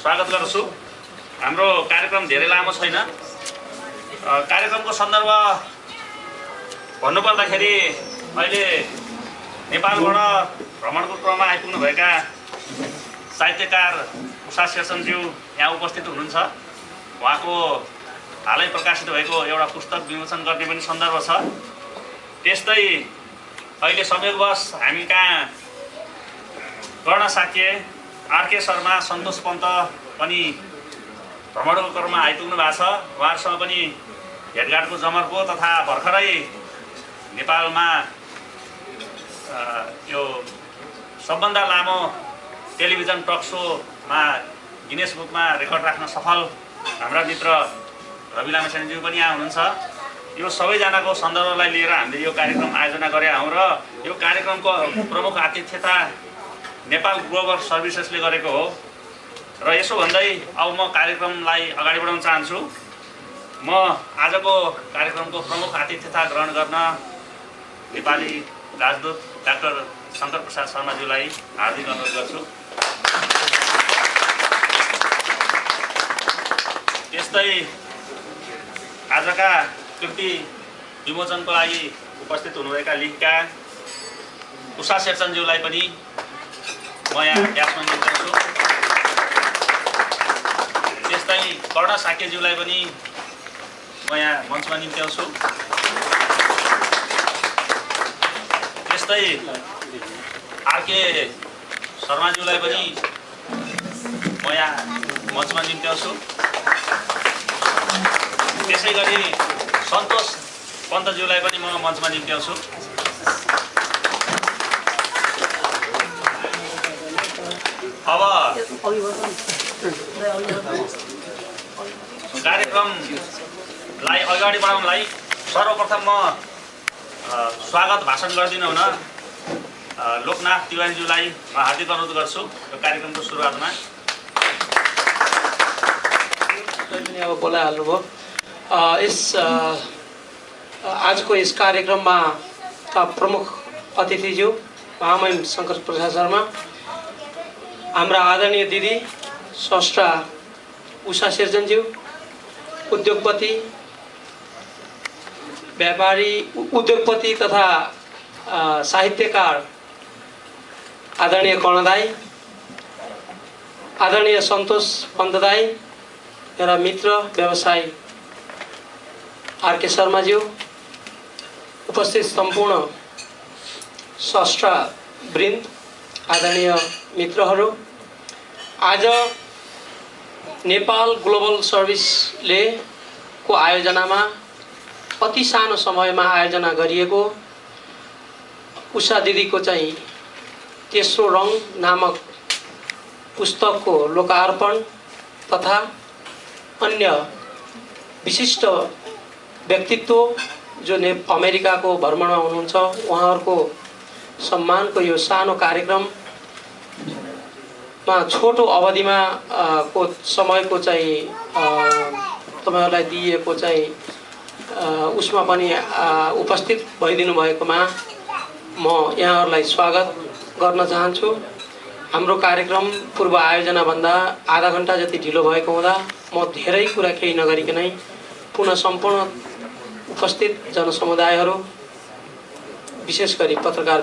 स्वागत गर्छु। हाम्रो कार्यक्रम धेरै लामो छैन। कार्यक्रमको सन्दर्भ भन्नुपर्दाखेरि अहिले नेपालबाट भ्रमणको क्रममा आइपुग्नुभएका साहित्यकार उषा शेरचनज्यू यहाँ उपस्थित हुनुहुन्छ। उहाँको हालै प्रकाशित भएको एउटा पुस्तक विमोचन गर्ने पनि सन्दर्भ छ। त्यस्तै अहिले संयोगवश हामी कहाँ कर्ण साक्य, आरके शर्मा, सन्तोष पन्त पनि भ्रमणको क्रममा आइपुग्नु भएको छ। उहाँहरूसँग पनि भेटघाटको जमर्को तथा भर्खरै नेपालमा यो सबभन्दा लामो टेलिभिजन टक सोमा गिनेस बुकमा रेकर्ड राख्न सफल हाम्रा मित्र रवि लामिछानेज्यू पनि यहाँ हुनुहुन्छ। यो सबैजनाको सन्दर्भलाई लिएर हामीले यो कार्यक्रम आयोजना गरेका हौँ र यो कार्यक्रमको प्रमुख आतिथ्यता नेपाल ग्लोबल सर्भिसेसले गरेको हो। र यसो भन्दै अब म कार्यक्रमलाई अगाडि बढाउन चाहन्छु। म आजको कार्यक्रमको प्रमुख आतिथ्यता ग्रहण गर्न नेपाली राजदूत डाक्टर शङ्कर प्रसाद शर्माज्यूलाई हार्दिक अनुरोध गर्छु। त्यस्तै आजका कृति विमोचनको लागि उपस्थित हुनुभएका लेखिका उषा शेरचनज्यूलाई पनि म यहाँ व्यासमा निम्त्याउँछु। त्यस्तै कर्ण साक्यज्यूलाई पनि म यहाँ मञ्चमा निम्त्याउँछु। त्यस्तै आरके शर्माज्यूलाई पनि म यहाँ मञ्चमा निम्त्याउँछु। त्यसै गरी सन्तोष पन्तज्यूलाई पनि म मञ्चमा निम्त्याउँछु। अब कार्यक्रमलाई अगाडि बढाउनलाई सर्वप्रथम म स्वागत भाषण गरिदिनु हुन लोकनाथ तिवारीज्यूलाई हार्दिक अनुरोध गर्छु यो कार्यक्रमको सुरुवातमा। अब बोलाइहाल्नुभयो। आजको यस कार्यक्रममा प्रमुख अतिथिज्यू महामहिम शङ्कर प्रसाद शर्मा, हाम्रा आदरणीय दिदी स्रष्टा उषा शेरचनज्यू, उद्योगपति व्यापारी उद्योगपति तथा साहित्यकार आदरणीय कर्ण दाई, आदरणीय सन्तोष पन्त दाई, मेरा मित्र व्यवसायी आरके शर्माज्यू, उपस्थित सम्पूर्ण स्रष्टा वृन्द, आदरणीय मित्रहरू, आज नेपाल ग्लोबल सर्भिसले को आयोजनामा अति सानो समयमा आयोजना गरिएको उषा दिदीको चाहिँ तेस्रो रङ नामक पुस्तकको लोकार्पण तथा अन्य विशिष्ट व्यक्तित्व जो अमेरिकाको भ्रमणमा हुनुहुन्छ उहाँहरूको सम्मानको यो सानो कार्यक्रममा छोटो अवधिमा को समयको चाहिँ तपाईहरुलाई दिएको चाहिँ उसमा पनि उपस्थित भइदिनु भएकोमा म यहाँहरूलाई स्वागत गर्न चाहन्छु। हाम्रो कार्यक्रम पूर्व आयोजना भन्दा आधा घण्टा जति ढिलो भएको हुँदा म धेरै कुरा केही नगरिकनै पुनः सम्पूर्ण उपस्थित जनसमुदायहरू विशेष गरी पत्रकार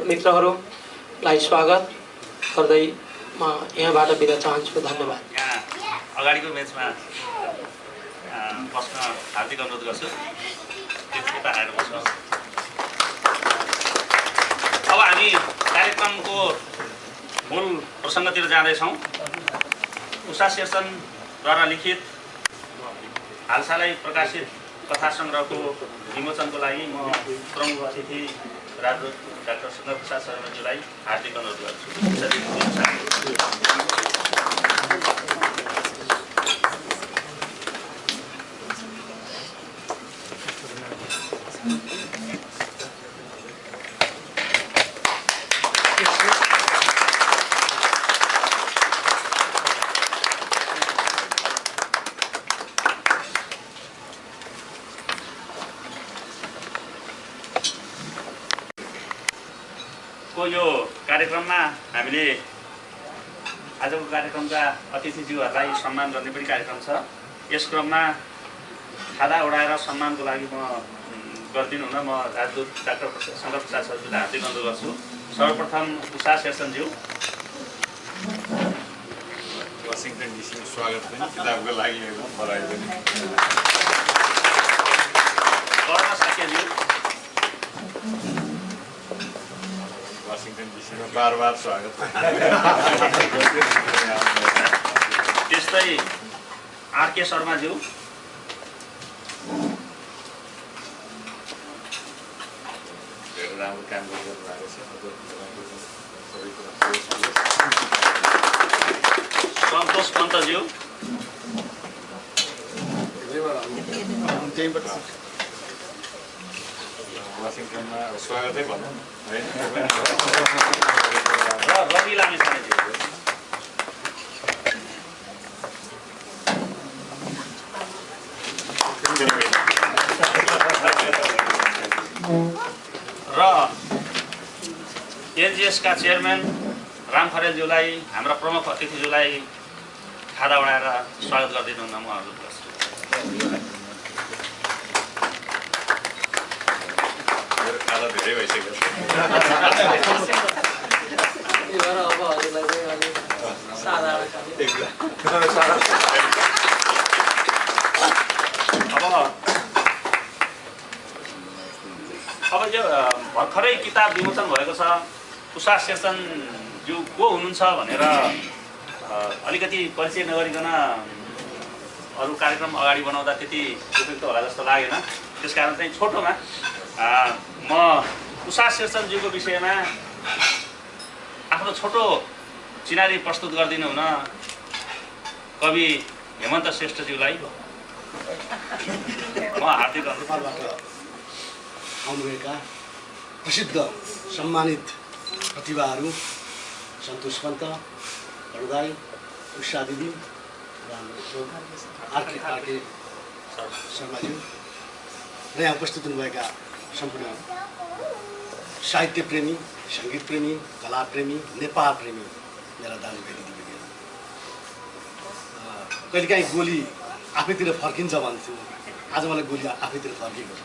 मित्रहरूलाई स्वागत गर्दै म यहाँबाट बिदा चाहन्छु। धन्यवाद। अगाडिको मेचमा बस्न हार्दिक अनुरोध गर्छु। अब हामी कार्यक्रमको मूल प्रसङ्गतिर जाँदैछौँ। उषा शेरचनद्वारा लिखित हालसालै प्रकाशित कथा सङ्ग्रहको विमोचनको लागि म प्रमुख अतिथि राजदूत डाक्टर शङ्कर प्रसाद शर्माज्यूलाई हार्दिक अनुरोध गर्छु। को यो कार्यक्रममा हामीले आजको कार्यक्रमका अतिथिज्यूहरूलाई सम्मान गर्ने पनि कार्यक्रम छ। यस क्रममा खादा उडाएर सम्मानको लागि म गरिदिनु हुन म राजदूत डाक्टर शङ्कर प्रसाद सरज्यूलाई हार्दिक अनुरोध गर्छु। सर्वप्रथम उषा शेरचनज्यू। वाशिङटन डीसीमा स्वागत पनि किताबको लागि एकदम बधाई पनि। कर्ण साक्यज्यू। वाशिङटन डीसीमा बार स्वागत। त्यस्तै आरके शर्माज्यू। धेरै राम्रो काम गरिरहनु भएको छ। सन्तोष पन्तज्यू। वाशिङटनमा स्वागतै भनौँ है। र रवि लामिछानेज्यू। र एनजिएसका चेयरम्यान राम खरेलज्यूलाई, हाम्रा प्रमुख अतिथिज्यूलाई खादा उडाएर स्वागत गरिदिनु हुन म अनुरोध गर्छु। मेरो खादा धेरै भइसक्यो। अब हजुरलाई चाहिँ अलिक साधारण अब यो भर्खरै किताब विमोचन भएको छ। उषा शेरचनज्यू को हुनुहुन्छ भनेर अलिकति परिचय नगरिकन अरू कार्यक्रम अगाडि बनाउँदा त्यति उपयुक्त होला जस्तो लागेन। त्यसकारण चाहिँ छोटोमा म उषा शेरचनज्यूको विषयमा आफ्नो छोटो चिनारी प्रस्तुत गरिदिनु हुन कवि हेमन्त श्रेष्ठज्यूलाई म हार्दिक अनुरोध। आउनुभएका प्रसिद्ध सम्मानित प्रतिभाहरू सन्तोष पन्त, हृदय, उषा दिदी र हाम्रो आरके शर्माज्यू र यहाँ उपस्थित हुनुभएका सम्पूर्ण साहित्य प्रेमी, सङ्गीत प्रेमी, कला प्रेमी, नेपाल प्रेमी मेरा दाजुभाइ दिदीबहिनीहरू। कहिलेकाहीँ गोली आफैतिर फर्किन्छ भन्थ्यो, आज मलाई गोली आफैतिर फर्केको छ।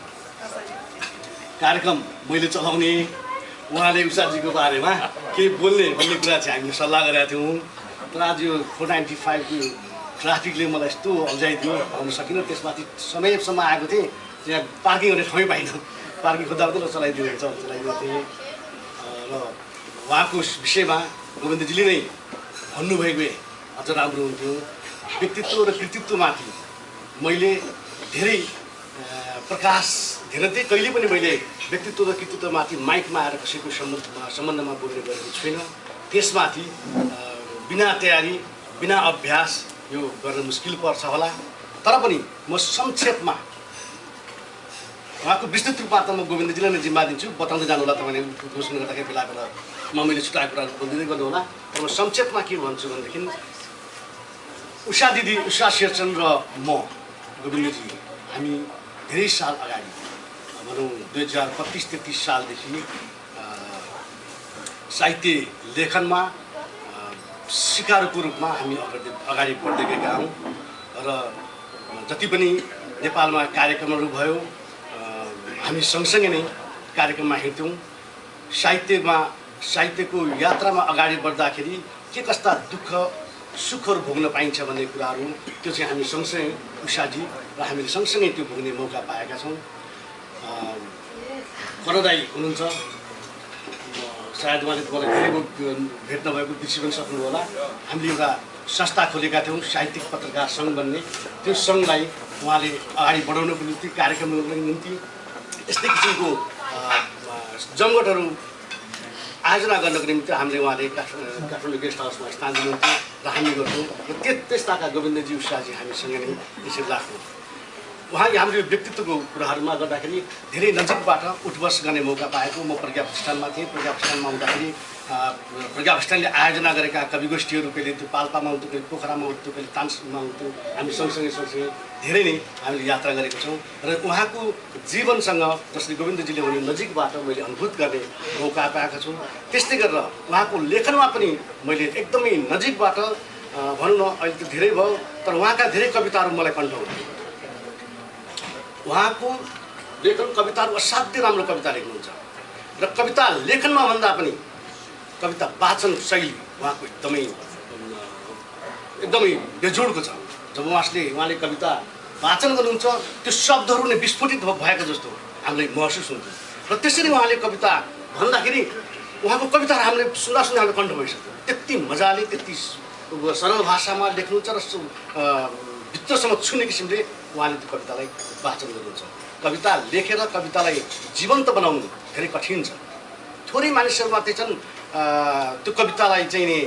कार्यक्रम मैले चलाउने, उहाँले उषाजीको बारेमा केही बोल्ने भन्ने कुरा चाहिँ हामीले सल्लाह गरेका थियौँ। तर आज यो 495 को ट्राफिकले मलाई यस्तो अल्झाइदियो, आउन सकिनँ। त्यसमाथि समयसम्म आएको थिएँ, त्यहाँ पार्किङ गर्ने ठाउँ पाइनँ। पार्किङ खोज्दा मात्रै चलाइदिएको हुन्छ चलाइदिएको थिएँ। र उहाँको विषयमा गोविन्दजीले नै भन्नुभएको अझ राम्रो हुन्थ्यो। व्यक्तित्व र कृतित्वमाथि मैले धेरै प्रकाश धेरै चाहिँ कहिले पनि मैले व्यक्तित्व र कृतित्वमाथि माइकमा आएर कसैको सम्बन्धमा बोल्ने गरेको छुइनँ। त्यसमाथि बिना तयारी, बिना अभ्यास यो गर्न मुस्किल पर्छ होला। तर पनि म संक्षेपमा उहाँको विस्तृत रूपमा त म गोविन्दजीलाई नै जिम्मा दिन्छु, बताउँदै जानु होला। तपाईँले घोषणा गर्दाखेरि बेला बेला मैले छुट्याएको कुराहरू बोलिदिँदै गर्नु होला। तर म संक्षेपमा के भन्छु भनेदेखि उषा दिदी, उषा शेरचन र म गोविन्दजी हामी धेरै साल अगाडि भनौँ 2032-33 सालदेखि साहित्य लेखनमा सिकारुको रूपमा हामी अगाडि बढ्दै गएका हौँ। र जति पनि नेपालमा कार्यक्रमहरू भयो हामी सँगसँगै नै कार्यक्रममा हिँड्थ्यौँ। साहित्यको यात्रामा अगाडि बढ्दाखेरि के कस्ता दुःख सुखहरू भोग्न पाइन्छ भन्ने कुराहरू त्यो चाहिँ हामी सँगसँगै उषाजी र हामीले सँगसँगै त्यो भोग्ने मौका पाएका छौँ। करणदाई हुनुहुन्छ, सायद उहाँले तपाईँलाई धेरै भेट नभएको बिर्सी पनि सक्नु होला। हामीले एउटा संस्था खोलेका थियौँ साहित्यिक पत्रकार सङ्घ भन्ने। त्यो सङ्घलाई उहाँले अगाडि बढाउनको निम्ति, कार्यक्रमहरूको निम्ति यस्तै किसिमको जमघटहरू आयोजना गर्नको निम्ति हामीले उहाँले काठमाडौँ गेस्ट हाउसमा स्थान दिनुहुन्थ्यो र हामी गर्थ्यौँ। र त्यस्ताका गोविन्दजी, उषाजी हामीसँग नै यसरी लाग्थ्यौँ। उहाँ हाम्रो व्यक्तित्वको कुराहरूमा गर्दाखेरि धेरै नजिकबाट उठबस गर्ने मौका पाएको। म प्रज्ञा प्रतिष्ठानमा थिएँ। प्रज्ञा प्रतिष्ठानमा हुँदाखेरि प्रज्ञा प्रतिष्ठानले आयोजना गरेका कविगोष्ठीहरू कहिले त्यो पाल्पामा हुन्थ्यो, कहिले पोखरामा हुन्थ्यो, कहिले तानसेनमा हुन्थ्यो। हामी सँगसँगै धेरै नै हामीले यात्रा गरेका छौँ र उहाँको जीवनसँग जसरी गोविन्दजीले भने नजिकबाट मैले अनुभूत गर्ने मौका पाएका छु। त्यस्तै गरेर उहाँको लेखनमा पनि मैले एकदमै नजिकबाट भनौँ न, अहिले त धेरै भयो तर उहाँका धेरै कविताहरू मलाई कण्ठ हुन्थ्यो। उहाँको लेखन कविताहरू असाध्यै राम्रो कविता लेख्नुहुन्छ र कविता लेखनमा भन्दा पनि कविता वाचन शैली उहाँको एकदमै बेजोडको छ। जब उहाँले कविता वाचन गर्नुहुन्छ त्यो शब्दहरू नै विस्फोटित भएको जस्तो हामीलाई महसुस हुन्छ र त्यसरी उहाँले कविता भन्दाखेरि उहाँको कविताहरू हामीले सुन्दा हामीले कण्ठ भइसक्यो। त्यति मजाले त्यति सरल भाषामा लेख्नुहुन्छ र भित्रसम्म छुने किसिमले उहाँले त्यो कवितालाई वाचन गर्नुहुन्छ। कविता लेखेर कवितालाई जीवन्त बनाउनु धेरै कठिन छ। थोरै मानिसहरू मात्रै छन् त्यो कवितालाई चाहिँ नि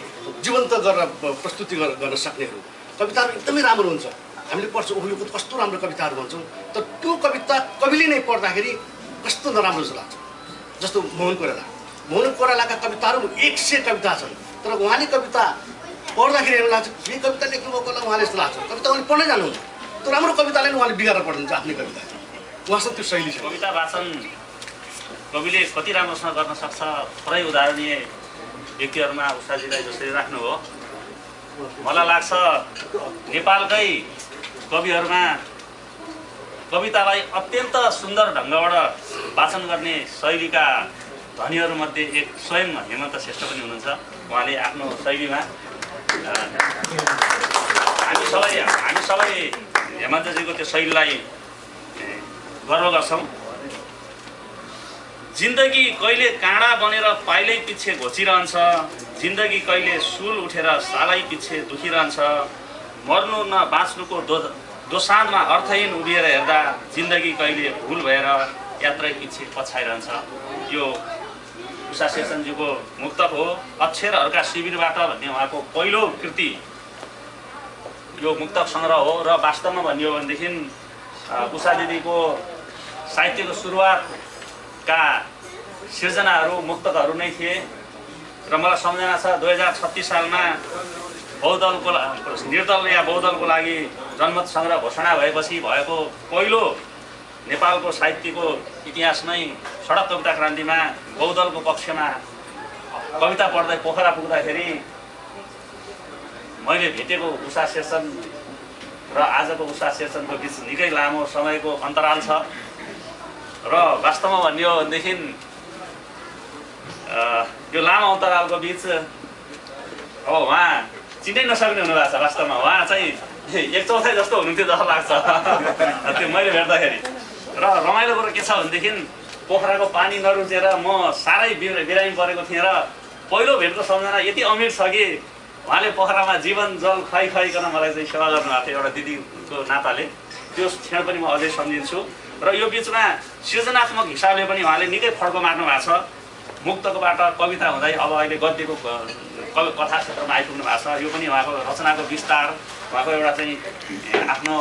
जीवन्त गरेर प्रस्तुति गर्न सक्नेहरू। कविताहरू एकदमै राम्रो हुन्छ, हामीले पढ्छौँ ओहो यो कस्तो राम्रो कविताहरू भन्छौँ, तर त्यो कविता कविले नै पढ्दाखेरि कस्तो नराम्रो जस्तो लाग्छ। जस्तो मोहन कोइरालाका कविताहरू 100 कविता छन्, तर उहाँले कविता पढ्दाखेरि हेर्नु लाग्छ यही कविता लेख्नुभएको होला उहाँले जस्तो लाग्छ। कविता उहाँले पढ्नै जानुहुन्छ, त्यो राम्रो कवितालाई नै उहाँले बिगारेर पढ्नुहुन्छ आफ्नै कविता। उहाँसँग त्यो शैली छ। कविता वाचन कविले कति राम्रोसँग गर्न सक्छ। थोरै उदाहरणीय व्यक्तिहरूमा उषाजीलाई जसरी राख्नु हो, मलाई लाग्छ नेपालकै कविहरूमा कवितालाई अत्यन्त सुन्दर ढङ्गबाट वाचन गर्ने शैलीका धनीहरूमध्ये एक स्वयं हेमन्त श्रेष्ठ पनि हुनुहुन्छ। उहाँले आफ्नो शैलीमा हामी सबै हेमन्तजीको त्यो शैलीलाई गर्व गर्छौँ। जिन्दगी कहिले काँडा बनेर पाइलै पछि घोचिरहन्छ, जिन्दगी कहिले सुल उठेर सालै पछि दुखिरहन्छ, मर्नु न बाँच्नुको दोसाँधमा अर्थहीन उभिएर हेर्दा जिन्दगी कहिले भुल भएर यात्रै पछि पछाइरहन्छ। यो उषा शेरचनजीको मुक्तक हो। अक्षरहरूका शिविरबाट भन्ने उहाँको पहिलो कृति यो मुक्तक सङ्ग्रह हो र वास्तवमा भन्यो भनेदेखि उषा दिदीको साहित्यको सुरुवातका सिर्जनाहरू मुक्तकहरू नै थिए र मलाई सम्झना छ 2036 सालमा निर्दल या बहुदलको लागि जनमत सङ्ग्रह घोषणा भएपछि भएको पहिलो नेपालको साहित्यको इतिहासमै सडक कविता क्रान्तिमा बहुदलको पक्षमा कविता पढ्दै पोखरा पुग्दाखेरि मैले भेटेको उषा शेरचन र आजको उषा शेरचनको बिच निकै लामो समयको अन्तराल छ र वास्तवमा भन्ने हो भनेदेखि यो लामो अन्तरालको बिच अब उहाँ चिन्नै नसक्ने हुनुभएको छ। वास्तवमा उहाँ चाहिँ 1/4 जस्तो हुनुहुन्थ्यो जस्तो लाग्छ त्यो मैले भेट्दाखेरि। र रमाइलो कुरो के छ भनेदेखि पोखराको पानी नरुचेर म साह्रै बिरामी परेको थिएँ र पहिलो भेटको सम्झना यति अमिर छ कि उहाँले पोखरामा जीवन जल खुवाइकन मलाई चाहिँ सेवा गर्नुभएको थियो एउटा दिदीको नाताले। त्यो क्षण पनि म अझै सम्झिन्छु। र यो बिचमा सृजनात्मक हिसाबले पनि उहाँले निकै फड्को मार्नु भएको छ। मुक्तकोबाट कविता हुँदै अब अहिले गद्यको कथा क्षेत्रमा आइपुग्नु भएको छ। यो पनि उहाँको रचनाको विस्तार, उहाँको एउटा चाहिँ आफ्नो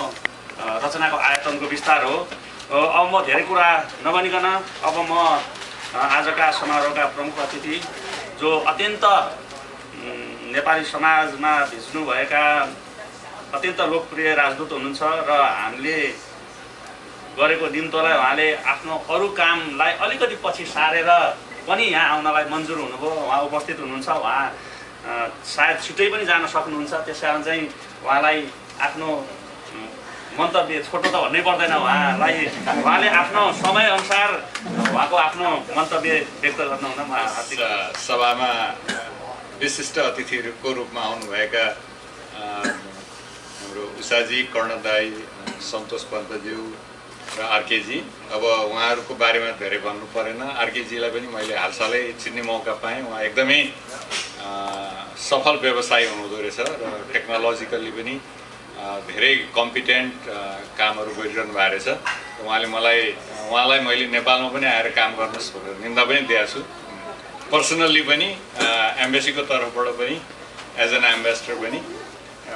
रचनाको आयतनको विस्तार हो। अब म धेरै कुरा नभनिकन अब म आजका समारोहका प्रमुख अतिथि जो अत्यन्त नेपाली समाजमा भिज्नुभएका अत्यन्त लोकप्रिय राजदूत हुनुहुन्छ र हामीले गरेको निम्तोलाई उहाँले आफ्नो अरू कामलाई अलिकति पछि सारेर पनि यहाँ आउनलाई मन्जुर हुनुभयो। उहाँ उपस्थित हुनुहुन्छ। उहाँ सायद छिटै पनि जान सक्नुहुन्छ। त्यसकारण चाहिँ उहाँलाई आफ्नो मन्तव्य छोटो त भन्नै पर्दैन। उहाँले आफ्नो समयअनुसार उहाँको आफ्नो मन्तव्य व्यक्त गर्नुहुन म हार्दिक सभामा विशिष्ट अतिथिहरूको रूपमा आउनुभएका हाम्रो उषाजी, कर्णदाई, सन्तोष पन्तज्यू र आरकेजी। अब उहाँहरूको बारेमा धेरै भन्नु परेन। आरकेजीलाई पनि मैले हालसालै चिन्ने मौका पाएँ। उहाँ एकदमै सफल व्यवसायी हुनुहुँदो रहेछ र टेक्नोलोजिकल्ली पनि धेरै कम्पिटेन्ट कामहरू गरिरहनु भएको रहेछ। उहाँलाई मैले नेपालमा पनि आएर काम गर्नुहोस् भनेर निन्दा पनि दिएको छु। पर्सनल्ली पनि एम्बेसीको तर्फबाट पनि एज एन एम्बेसडर पनि।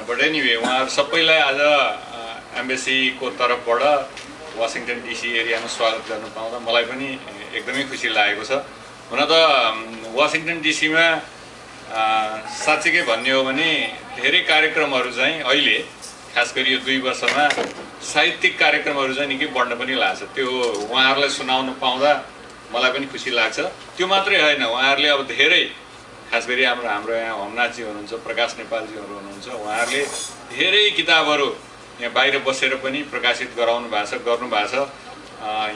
बट एनिवे उहाँहरू सबैलाई आज एम्बेसीको तर्फबाट वासिङटन डिसी एरियामा स्वागत गर्न पाउँदा मलाई पनि एकदमै खुसी लागेको छ। हुन त वासिङटन डिसीमा साँच्चीकै भन्ने हो भने धेरै कार्यक्रमहरू चाहिँ अहिले खास गरी यो 2 वर्षमा साहित्यिक कार्यक्रमहरू चाहिँ निकै बढ्न पनि लाग्छ। त्यो उहाँहरूलाई सुनाउन पाउँदा मलाई पनि खुसी लाग्छ। त्यो मात्रै होइन, उहाँहरूले अब धेरै खास गरी हाम्रो यहाँ होमनाथजी हुनुहुन्छ, प्रकाश नेपालजीहरू हुनुहुन्छ, उहाँहरूले धेरै किताबहरू यहाँ बाहिर बसेर पनि प्रकाशित गर्नु भएको छ।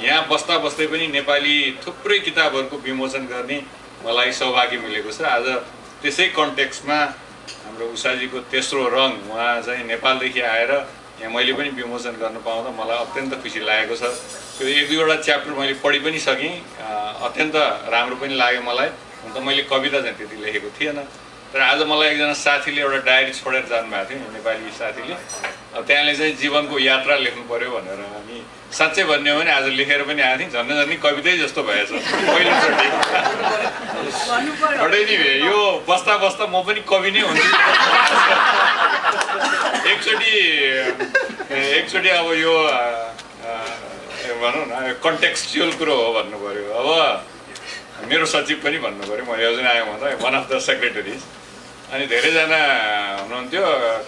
यहाँ बस्दा बस्दै पनि नेपाली थुप्रै किताबहरूको विमोचन गर्ने मलाई सौभाग्य मिलेको छ। आज त्यसै कन्टेक्स्टमा हाम्रो उषाजीको तेस्रो रङ उहाँ चाहिँ नेपालदेखि आएर यहाँ मैले पनि विमोचन गर्न पाउँदा मलाई अत्यन्त खुसी लागेको छ। त्यो 1-2वटा च्याप्टर मैले पढि पनि सकेँ, अत्यन्त राम्रो पनि लाग्यो मलाई। हुन त मैले कविता चाहिँ त्यति लेखेको थिएन, तर आज मलाई एकजना साथीले एउटा डायरी छोडेर जानुभएको थियो, नेपाली साथीले। त्यहाँले चाहिँ जीवनको यात्रा लेख्नु पर्यो भनेर, अनि साँच्चै भन्ने हो भने आज लेखेर पनि आएको थिएँ, झन्डै कवितै जस्तो भएछ पहिलोचोटि। बडै नि यो बस्दा बस्दा म पनि कवि नै हुन्छु। एकचोटि अब यो भनौँ न कन्टेक्स्चुअल कुरो हो भन्नु पर्यो। अब मेरो सचिव पनि भन्नु पर्यो, म योजना आएँ भन्दा वान अफ द सेक्रेटरिज। अनि धेरैजना हुनुहुन्थ्यो,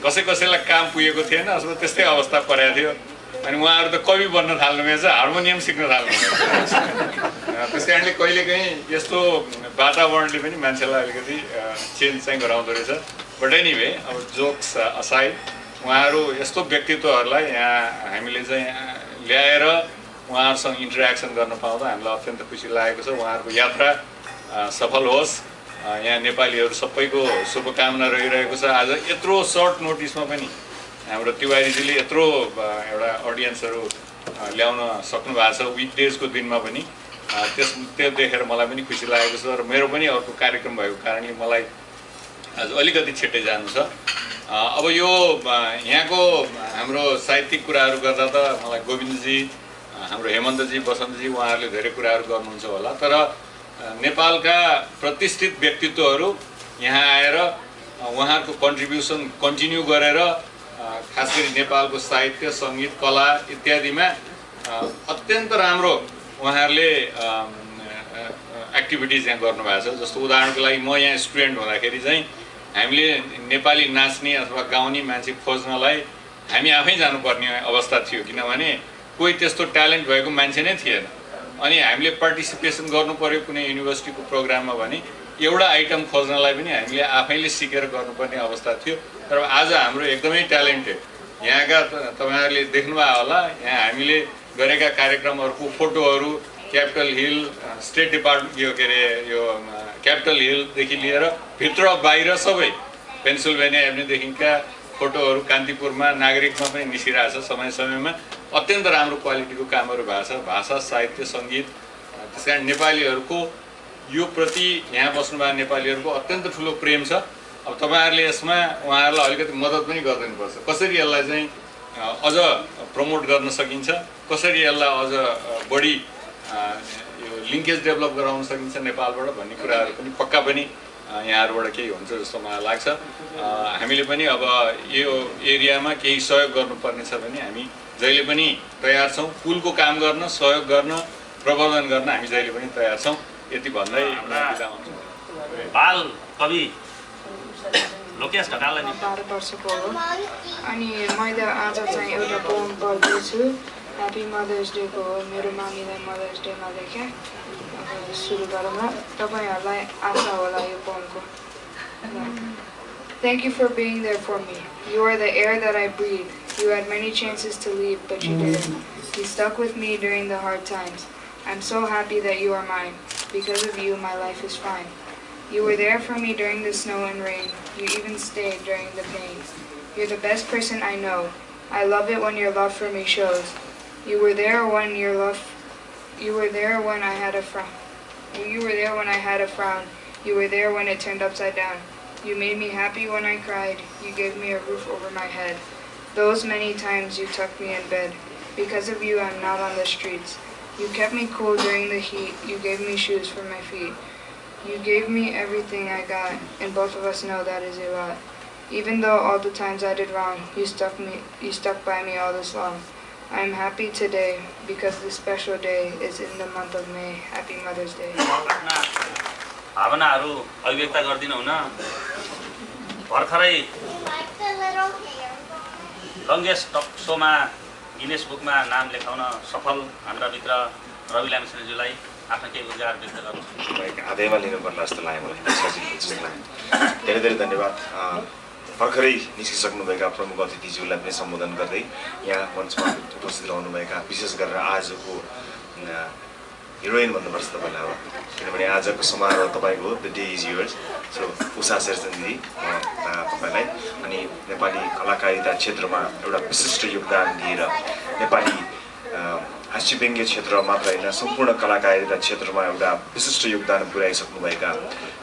कसैलाई काम पुगेको थिएन, अथवा त्यस्तै अवस्था परेको थियो। अनि उहाँहरू त कवि बन्न थाल्नुभएछ, हार्मोनियम सिक्न थाल्नुभएछ। त्यस कारणले कहिलेकाहीँ यस्तो वातावरणले पनि मान्छेलाई अलिकति चेन्ज चाहिँ गराउँदो रहेछ। बट एनिवे, अब जोक्स असाइड, उहाँहरू यस्तो व्यक्तित्वहरूलाई यहाँ हामीले चाहिँ ल्याएर उहाँहरूसँग इन्टरेक्सन गर्न पाउँदा हामीलाई अत्यन्त खुसी लागेको छ। उहाँहरूको यात्रा सफल होस्, यहाँ नेपालीहरू सबैको शुभकामना रहिरहेको छ। आज यत्रो सर्ट नोटिसमा पनि हाम्रो तिवारीजीले यत्रो एउटा अडियन्सहरू ल्याउन सक्नु भएको छ, विकडेजको दिनमा पनि। त्यो देखेर मलाई पनि खुसी लागेको छ। र मेरो पनि अर्को कार्यक्रम भएको कारणले मलाई आज अलिकति छिट्टै जानु छ। अब यो यहाँको हाम्रो साहित्यिक कुराहरू गर्दा त मलाई गोविन्दजी, हाम्रो हेमन्तजी, बसन्तजी उहाँहरूले धेरै कुराहरू गर्नुहुन्छ होला, तर नेपालका प्रतिष्ठित व्यक्तित्वहरू यहाँ आएर उहाँहरूको कन्ट्रिब्युसन कन्टिन्यू गरेर खास गरी नेपालको साहित्य, सङ्गीत, कला इत्यादिमा अत्यन्त राम्रो उहाँहरूले एक्टिभिटिज यहाँ गर्नुभएको छ। जस्तो उदाहरणको लागि म यहाँ स्टुडेन्ट हुँदाखेरि चाहिँ हामीले नेपाली नाच्ने अथवा गाउने मान्छे खोज्नलाई हामी आफै जानुपर्ने अवस्था थियो, किनभने कोही त्यस्तो ट्यालेन्ट भएको मान्छे नै थिएन। अनि हामीले पार्टिसिपेसन गर्नु पर्यो कुनै युनिभर्सिटीको प्रोग्राममा भने एउटा आइटम खोज्नलाई पनि हामीले आफैले सिकेर गर्नुपर्ने अवस्था थियो। तर आज हाम्रो एकदमै ट्यालेन्टेड यहाँका तपाईँहरूले देख्नुभयो होला, यहाँ हामीले गरेका कार्यक्रमहरूको फोटोहरू क्यापिटल हिल, स्टेट डिपार्टमेन्ट यो क्यापिटल हिलदेखि लिएर भित्र बाहिर सबै पेन्सिल्भेनिया एभेन्यूदेखिका फोटोहरू कान्तिपुरमा, नागरिकमा पनि निस्किरहेछ समय समयमा। अत्यन्त राम्रो क्वालिटीको कामहरू भएको छ, भाषा, साहित्य, सङ्गीत। त्यस कारण नेपालीहरूको यो प्रति यहाँ बस्नुभएको नेपालीहरूको अत्यन्त ठुलो प्रेम छ। अब तपाईँहरूले यसमा उहाँहरूलाई अलिकति मद्दत पनि गरिदिनुपर्छ, कसरी यसलाई चाहिँ अझ प्रमोट गर्न सकिन्छ, कसरी यसलाई अझ बढी यो लिङ्केज डेभलप गराउन सकिन्छ नेपालबाट भन्ने कुराहरू पनि पक्का पनि यहाँहरूबाट केही हुन्छ जस्तो मलाई लाग्छ। हामीले पनि अब यो एरियामा केही सहयोग गर्नुपर्ने छ भने हामी जहिले पनि तयार छौँ। पुलको काम गर्न, सहयोग गर्न, प्रवर्धन गर्न हामी जहिले पनि तयार छौँ। यति भन्दै बिदा हुन्छु। बाल कवि लोकेश ढकाललाई 12 वर्षको हो अनि मैले आज चाहिँ एउटा पोएम पढ्दैछु। ह्याप्पी मदर्स डेको हो, मेरो मामीलाई मदर्स डेमा लेखेँ। अब सुरु गरौँ न, तपाईँहरूलाई आशा होला यो पोएमको। Thank you for being there for me. You are the air that I breathe. You had many chances to leave, but you didn't. You stuck with me during the hard times. I'm so happy that you are mine. Because of you, my life is fine. You were there for me during the snow and rain. You even stayed during the pain. You're the best person I know. I love it when your love for me shows. You were there when You were there when I had a frown. You were there when I had a frown. You were there when it turned upside down. You made me happy when I cried. You gave me a roof over my head. Those many times you tucked me in bed. Because of you, I'm not on the streets. You kept me cool during the heat. You gave me shoes for my feet. You gave me everything I got, and both of us know that is a lot. Even though all the times I did wrong, you stuck by me all this long. I am happy today because this special day is in the month of May. Happy Mother's Day. भावनाहरू अभिव्यक्त गर्दिनु हुन भर्खरै longest talk सोमा Guinness बुकमा नाम लेखाउन सफल हाम्रा मित्र रवि लामिछानेज्यूलाई आफ्नो केही उद्गार व्यक्त गर्नु आधैमा लिनुपर्ला जस्तो लाग्यो मलाई सजिलो जस्तो लाग्यो धेरै धेरै धन्यवाद भर्खरै निस्किसक्नुभएका प्रमुख अतिथिज्यूलाई पनि सम्बोधन गर्दै यहाँ मञ्चमा उपस्थित रहनुभएका विशेष गरेर आजको हिरोइन भन्नुपर्छ तपाईँलाई अब किनभने आजको समारोह तपाईँको the day is yours so Usha Sherchan दिदी तपाईँलाई अनि नेपाली कलाकारिता क्षेत्रमा एउटा विशिष्ट योगदान दिएर नेपाली हास्यव्यङ्ग्य क्षेत्र मात्र होइन सम्पूर्ण कलाकारिता क्षेत्रमा एउटा विशिष्ट योगदान पुर्याइसक्नुभएका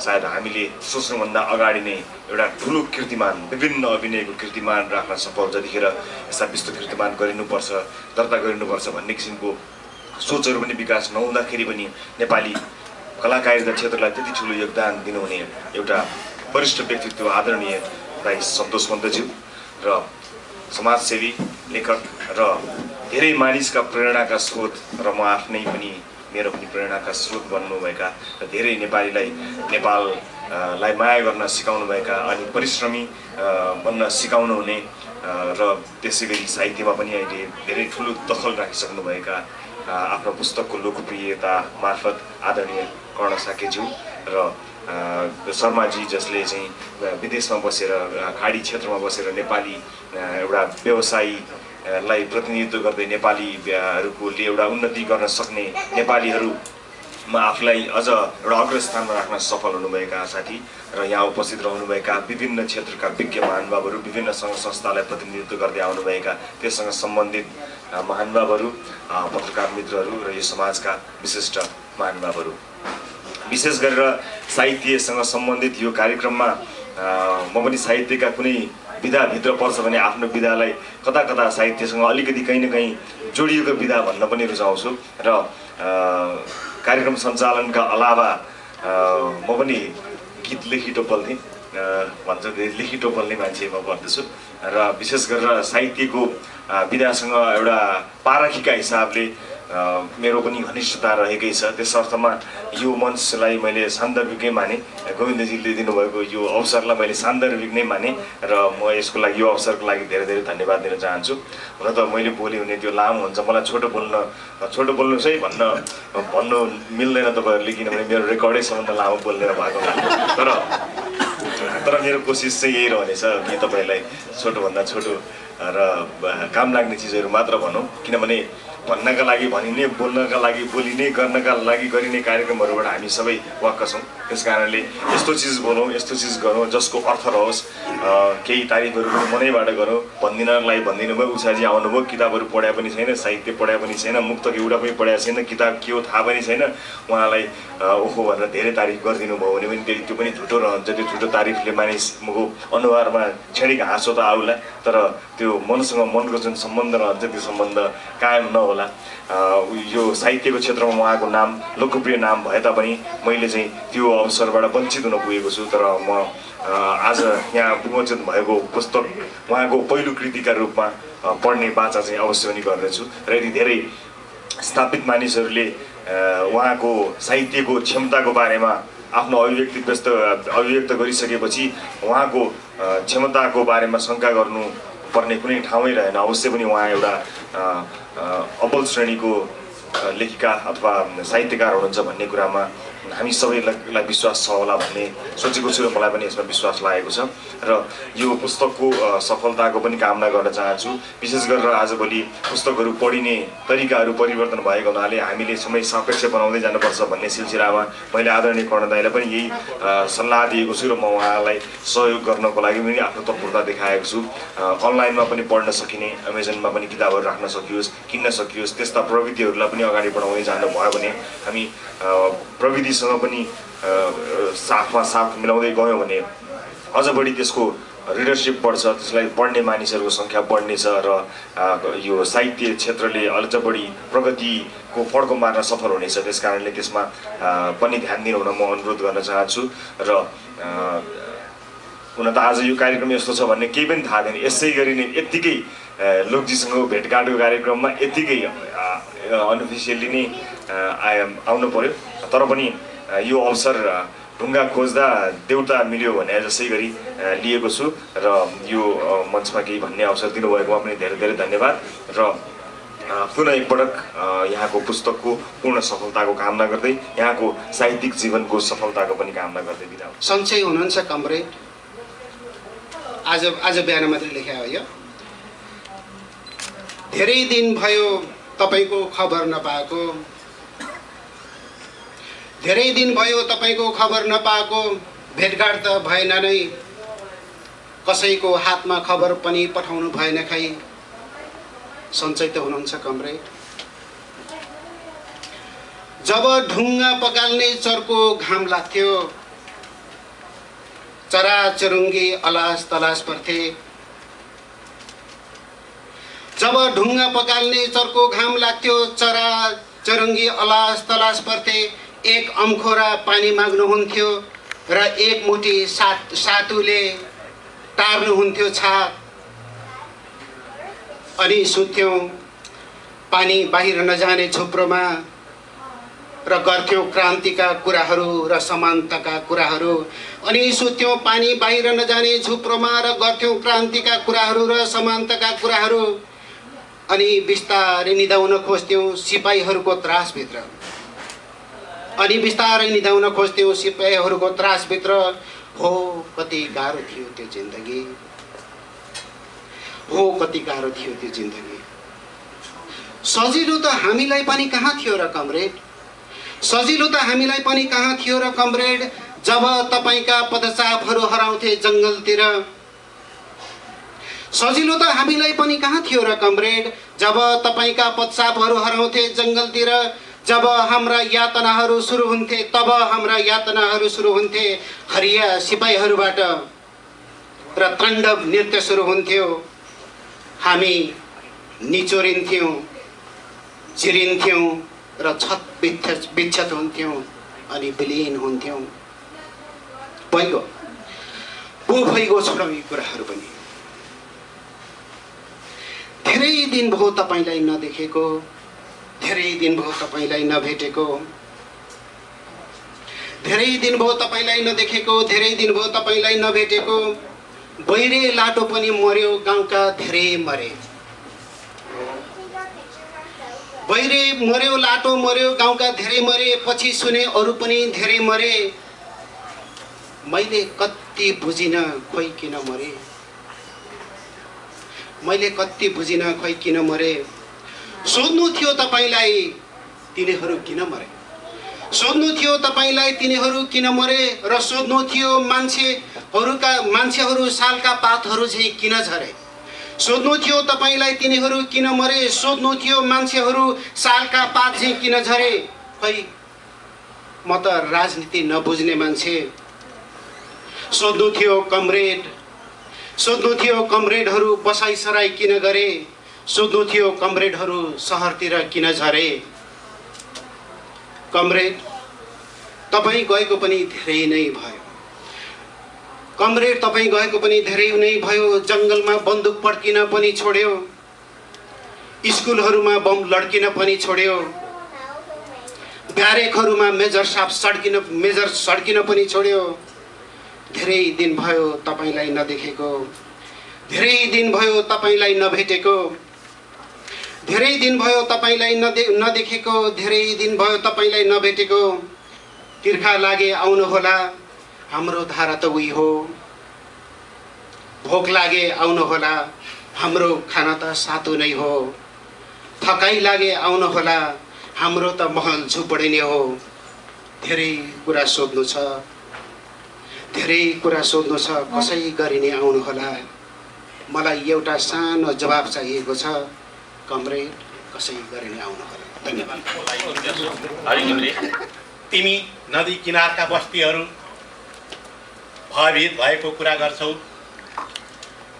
सायद हामीले सोच्नुभन्दा अगाडि नै एउटा ठुलो कीर्तिमान विभिन्न अभिनयको कीर्तिमान राख्न सफल जतिखेर यस्ता विस्तृत कीर्तिमान गरिनुपर्छ दर्ता गरिनुपर्छ भन्ने किसिमको सोचहरू पनि विकास नहुँदाखेरि पनि नेपाली कलाकारिता क्षेत्रलाई त्यति ठुलो योगदान दिनुहुने एउटा वरिष्ठ व्यक्तित्व आदरणीय भाइ सन्तोष पन्तज्यू र समाजसेवी लेखक र धेरै मानिसका प्रेरणाका स्रोत र म आफ्नै पनि मेरो पनि प्रेरणाका स्रोत बन्नुभएका र धेरै नेपालीलाई नेपाललाई माया गर्न सिकाउनुभएका अनि परिश्रमी बन्न सिकाउनुहुने र त्यसै गरी साहित्यमा पनि अहिले धेरै ठुलो दखल राखिसक्नुभएका आफ्नो पुस्तकको लोकप्रियता मार्फत आदरणीय कर्ण साकेज्यू र शर्माजी जसले चाहिँ विदेशमा बसेर खाडी क्षेत्रमा बसेर नेपाली एउटा व्यवसायीलाई प्रतिनिधित्व गर्दै नेपालीहरूले एउटा उन्नति गर्न सक्ने नेपालीहरूमा आफूलाई अझ एउटा अग्रस्थानमा राख्न सफल हुनुभएका साथी र यहाँ उपस्थित रहनुभएका विभिन्न क्षेत्रका विज्ञ महानुभावहरू विभिन्न सङ्घ संस्थालाई प्रतिनिधित्व गर्दै आउनुभएका त्यससँग सम्बन्धित महानुभावहरू पत्रकार मित्रहरू र यो समाजका विशिष्ट महानुभावहरू विशेष गरेर साहित्यसँग सम्बन्धित यो कार्यक्रममा म पनि साहित्यका कुनै विधाभित्र पर्छ भने आफ्नो विधालाई कता कता साहित्यसँग अलिकति कहीँ न कहीँ जोडिएको विधा भन्न पनि रुचाउँछु र कार्यक्रम सञ्चालनका अलावा म पनि गीत लेखिटोपल्ने भन्छ लेखिटोपल्ने मान्छे म पर्दछु र विशेष गरेर साहित्यको विधासँग एउटा पारखीका हिसाबले मेरो पनि घनिष्ठता रहेकै छ त्यस अर्थमा यो मञ्चलाई मैले सान्दर्भिकै माने गोविन्दजीले दिनुभएको यो अवसरलाई मैले सान्दर्भिक नै माने र म यसको लागि यो अवसरको लागि धेरै धेरै धन्यवाद दिन चाहन्छु हुन त मैले बोले भने त्यो लामो हुन्छ मलाई छोटो बोल्नुहोस् है भन्नु मिल्दैन तपाईँहरूले किनभने मेरो रेकर्डै सम्बन्ध लामो बोल्ने भएको तर मेरो कोसिस चाहिँ यही रहनेछ कि तपाईँहरूलाई छोटोभन्दा छोटो र काम लाग्ने चिजहरू मात्र भनौँ किनभने भन्नका लागि भनिने बोल्नका लागि बोलिने गर्नका लागि गरिने कार्यक्रमहरूबाट हामी सबै वाक्क छौँ त्यस कारणले यस्तो चिज बोलौँ यस्तो चिज गरौँ जसको अर्थ रहोस् केही तारिफहरू पनि मनैबाट गरौँ भन्दिनलाई भनिदिनु भयो उषाजी आउनुभयो किताबहरू पढाए पनि छैन साहित्य पढाए पनि छैन मुक्तक एउटा पनि पढाएको छैन किताब के हो थाहा पनि छैन उहाँलाई ओहो भनेर धेरै तारिफ गरिदिनु भयो भने पनि त्यो पनि झुटो रहन्छ त्यो झुटो तारिफले मानिसको अनुहारमा क्षणिक हाँसो त आउला तर त्यो मनसँग मनको जुन सम्बन्ध रहन्छ त्यो सम्बन्ध कायम नहोला यो साहित्यको क्षेत्रमा उहाँको नाम लोकप्रिय नाम भए तापनि मैले चाहिँ त्यो अवसरबाट वञ्चित हुन पुगेको छु तर म आज यहाँ विमोचन भएको पुस्तक उहाँको पहिलो कृतिका रूपमा पढ्ने बाचा चाहिँ अवश्य पनि गर्नेछु र यदि धेरै स्थापित मानिसहरूले उहाँको साहित्यको क्षमताको बारेमा आफ्नो अभिव्यक्त गरिसकेपछि उहाँको क्षमताको बारेमा शङ्का गर्नु पर्ने कुनै ठाउँै रहेन अवश्य पनि उहाँ एउटा अब्बल श्रेणीको लेखिका अथवा साहित्यकार हुनुहुन्छ भन्ने कुरामा हामी सबैलाई विश्वास छ होला भन्ने सोचेको छु र मलाई पनि यसमा विश्वास लागेको छ र यो पुस्तकको सफलताको पनि कामना गर्न चाहन्छु विशेष गरेर आजभोलि पुस्तकहरू पढिने तरिकाहरू परिवर्तन भएको हुनाले हामीले समय सापेक्ष बनाउँदै जानुपर्छ भन्ने सिलसिलामा मैले आदरणीय कर्ण दाइलाई पनि यही सल्लाह दिएको छु र म उहाँलाई सहयोग गर्नको लागि पनि आफ्नो तत्परता देखाएको छु अनलाइनमा पनि पढ्न सकिने अमेजनमा पनि किताबहरू राख्न सकियोस् किन्न सकियोस् त्यस्ता प्रविधिहरूलाई पनि अगाडि बढाउँदै जानुभयो भने हामी प्रविधिसँग पनि साथमा साथ मिलाउँदै गयौँ भने अझ बढी त्यसको रिडरसिप बढ्छ त्यसलाई पढ्ने मानिसहरूको सङ्ख्या बढ्नेछ र यो साहित्य क्षेत्रले अझ बढी प्रगतिको फड्को मार्न सफल हुनेछ त्यस कारणले त्यसमा पनि ध्यान दिनुहुन म अनुरोध गर्न चाहन्छु र हुन त आज यो कार्यक्रम यस्तो छ भन्ने केही पनि थाहा थिएन। यसै गरी नै यत्तिकै लोकजीसँग भेटघाटको कार्यक्रममा यत्तिकै अनअफिसियल्ली नै आउनु पर्यो। तर पनि यो अवसर ढुङ्गा खोज्दा देउता मिल्यो भने जसै गरी लिएको छु र यो मञ्चमा केही भन्ने अवसर दिनुभएकोमा पनि धेरै धेरै धन्यवाद र पुनः एकपटक यहाँको पुस्तकको पूर्ण सफलताको कामना गर्दै यहाँको साहित्यिक जीवनको सफलताको पनि कामना गर्दै बिदा हुन्छु। सन्चै हुनुहुन्छ कमरेड? आज बिहान मात्रै लेखे हो यो। धेरै दिन भयो तपाईको खबर नपाएको, धेरै दिन भयो तपाईको खबर नपाएको, भेटघाट त भएन नै, कसैको हातमा खबर पनि पठाउनु भएन खै। सन्चै त हुनुहुन्छ कमरेड? जब ढुङ्गा पगाल्ने चर्को घाम लाग्थ्यो, चराचुरुङ्गी अलास तलास पर्थे। जब ढुङ्गा पगाल्ने चर्को घाम लाग्थ्यो, चराचुरुङ्गी अलास तलास पर्थे। एक अम्खोरा पानी माग्नुहुन्थ्यो र एक मुठी सातुले टार्नुहुन्थ्यो छाक। अनि सुत्थ्यौँ पानी बाहिर नजाने झुप्रोमा र गर्थ्यौँ क्रान्तिका कुराहरू र समानताका कुराहरू। अनि सुत्थ्यौँ पानी बाहिर नजाने झुप्रोमा र गर्थ्यौँ क्रान्तिका कुराहरू र समानताका कुराहरू। अनि बिस्तारै निदाउन खोज्थ्यौँ सिपाहीहरूको त्रासभित्र, अनि बिस्तारै निदाउन खोज्थ्यौँ सिपाहीहरूको त्रासभित्र। हो कति गाह्रो थियो त्यो जिन्दगी, हो कति गाह्रो थियो त्यो जिन्दगी। सजिलो त हामीलाई पनि कहाँ थियो र कमरेड? सजिलो त हामीलाई पनि कहाँ थियो र कमरेड? जब तपाईका पदचापहरू हराउँथे जङ्गलतिर। सजिलो त हामीलाई पनि कहाँ थियो र कमरेड? जब तपाईका पदचापहरू हराउँथे जङ्गलतिर। जब हाम्रा यातनाहरू सुरु हुन्थे, तब हाम्रा यातनाहरू सुरु हुन्थे हरिया सिपाहीहरूबाट र ताण्डव नृत्य सुरु हुन्थ्यो। हामी निचोरिन्थ्यौँ, चिरिन्थ्यौँ र छत विच्छेद हुन्थ्यौँ अनि विलीन हुन्थ्यौँ। भइगयो छोडौँ यी कुराहरू पनि। धेरै दिन भयो तपाईलाई नदेखेको, धेरै दिन भयो तपाईलाई नभेटेको, धेरै दिन भयो तपाईलाई नदेखेको, धेरै दिन भयो तपाईलाई नभेटेको। बहिरे लाटो पनि मर्यो, गाउँका धेरै मरे। बहिरे मर्यो, लाटो मर्यो, गाउँका धेरै मरे। पछि सुने अरू पनि धेरै मरे। मैले कति बुझिन खोइ किन मरे, मैले कति बुझिन खोइ किन मरे। सोध्नु थियो तपाईलाई तिनीहरू किन मरे, सोध्नु थियो तपाईलाई तिनीहरू किन मरे। र सोध्नु थियो मान्छेहरू सालका पातहरू झैँ किन झरे। सोध्नु थियो तपाईलाई तिनीहरू किन मरे, सोध्नु थियो मान्छेहरू सालका पात झैँ किन झरे। खै म त राजनीति नबुझ्ने मान्छे। सोध्नु थियो कमरेड, सोध्नु थियो कमरेडहरू बसाइसराई किन गरे। सोध्नु थियो कमरेडहरू सहरतिर किन झरे। कमरेड तपाईँ गएको पनि धेरै नै भयो, कमरेड तपाईँ गएको पनि धेरै नै भयो। जङ्गलमा बन्दुक पड्किन पनि छोड्यो, स्कुलहरूमा बम लड्किन पनि छोड्यो, ब्यारेकहरूमा मेजर सड्किन पनि छोड्यो। धेरै दिन भयो तपाईलाई नदेखेको, धेरै दिन भयो तपाईलाई नभेटेको, धेरै दिन भयो तपाईलाई नदेखेको, धेरै दिन भयो तपाईलाई नभेटेको। तिर्खा लागे आउनु होला, हाम्रो धारा त उही हो। भोक लागे आउनु होला, हाम्रो खाना त सातो नै हो। थकाइ लागे आउनु होला, हाम्रो त महल झुपडी नै हो। धेरै कुरा सोध्नु छ, धेरै कुरा सोध्नु छ, कसै गरी नै आउनु होला। मलाई एउटा सानो जवाब चाहिएको छ कमरेड, कसै गरी नै आउनु होला। धन्यवाद। तिमी नदी किनारका बस्तीहरू भयभीत भएको कुरा गर्छौ।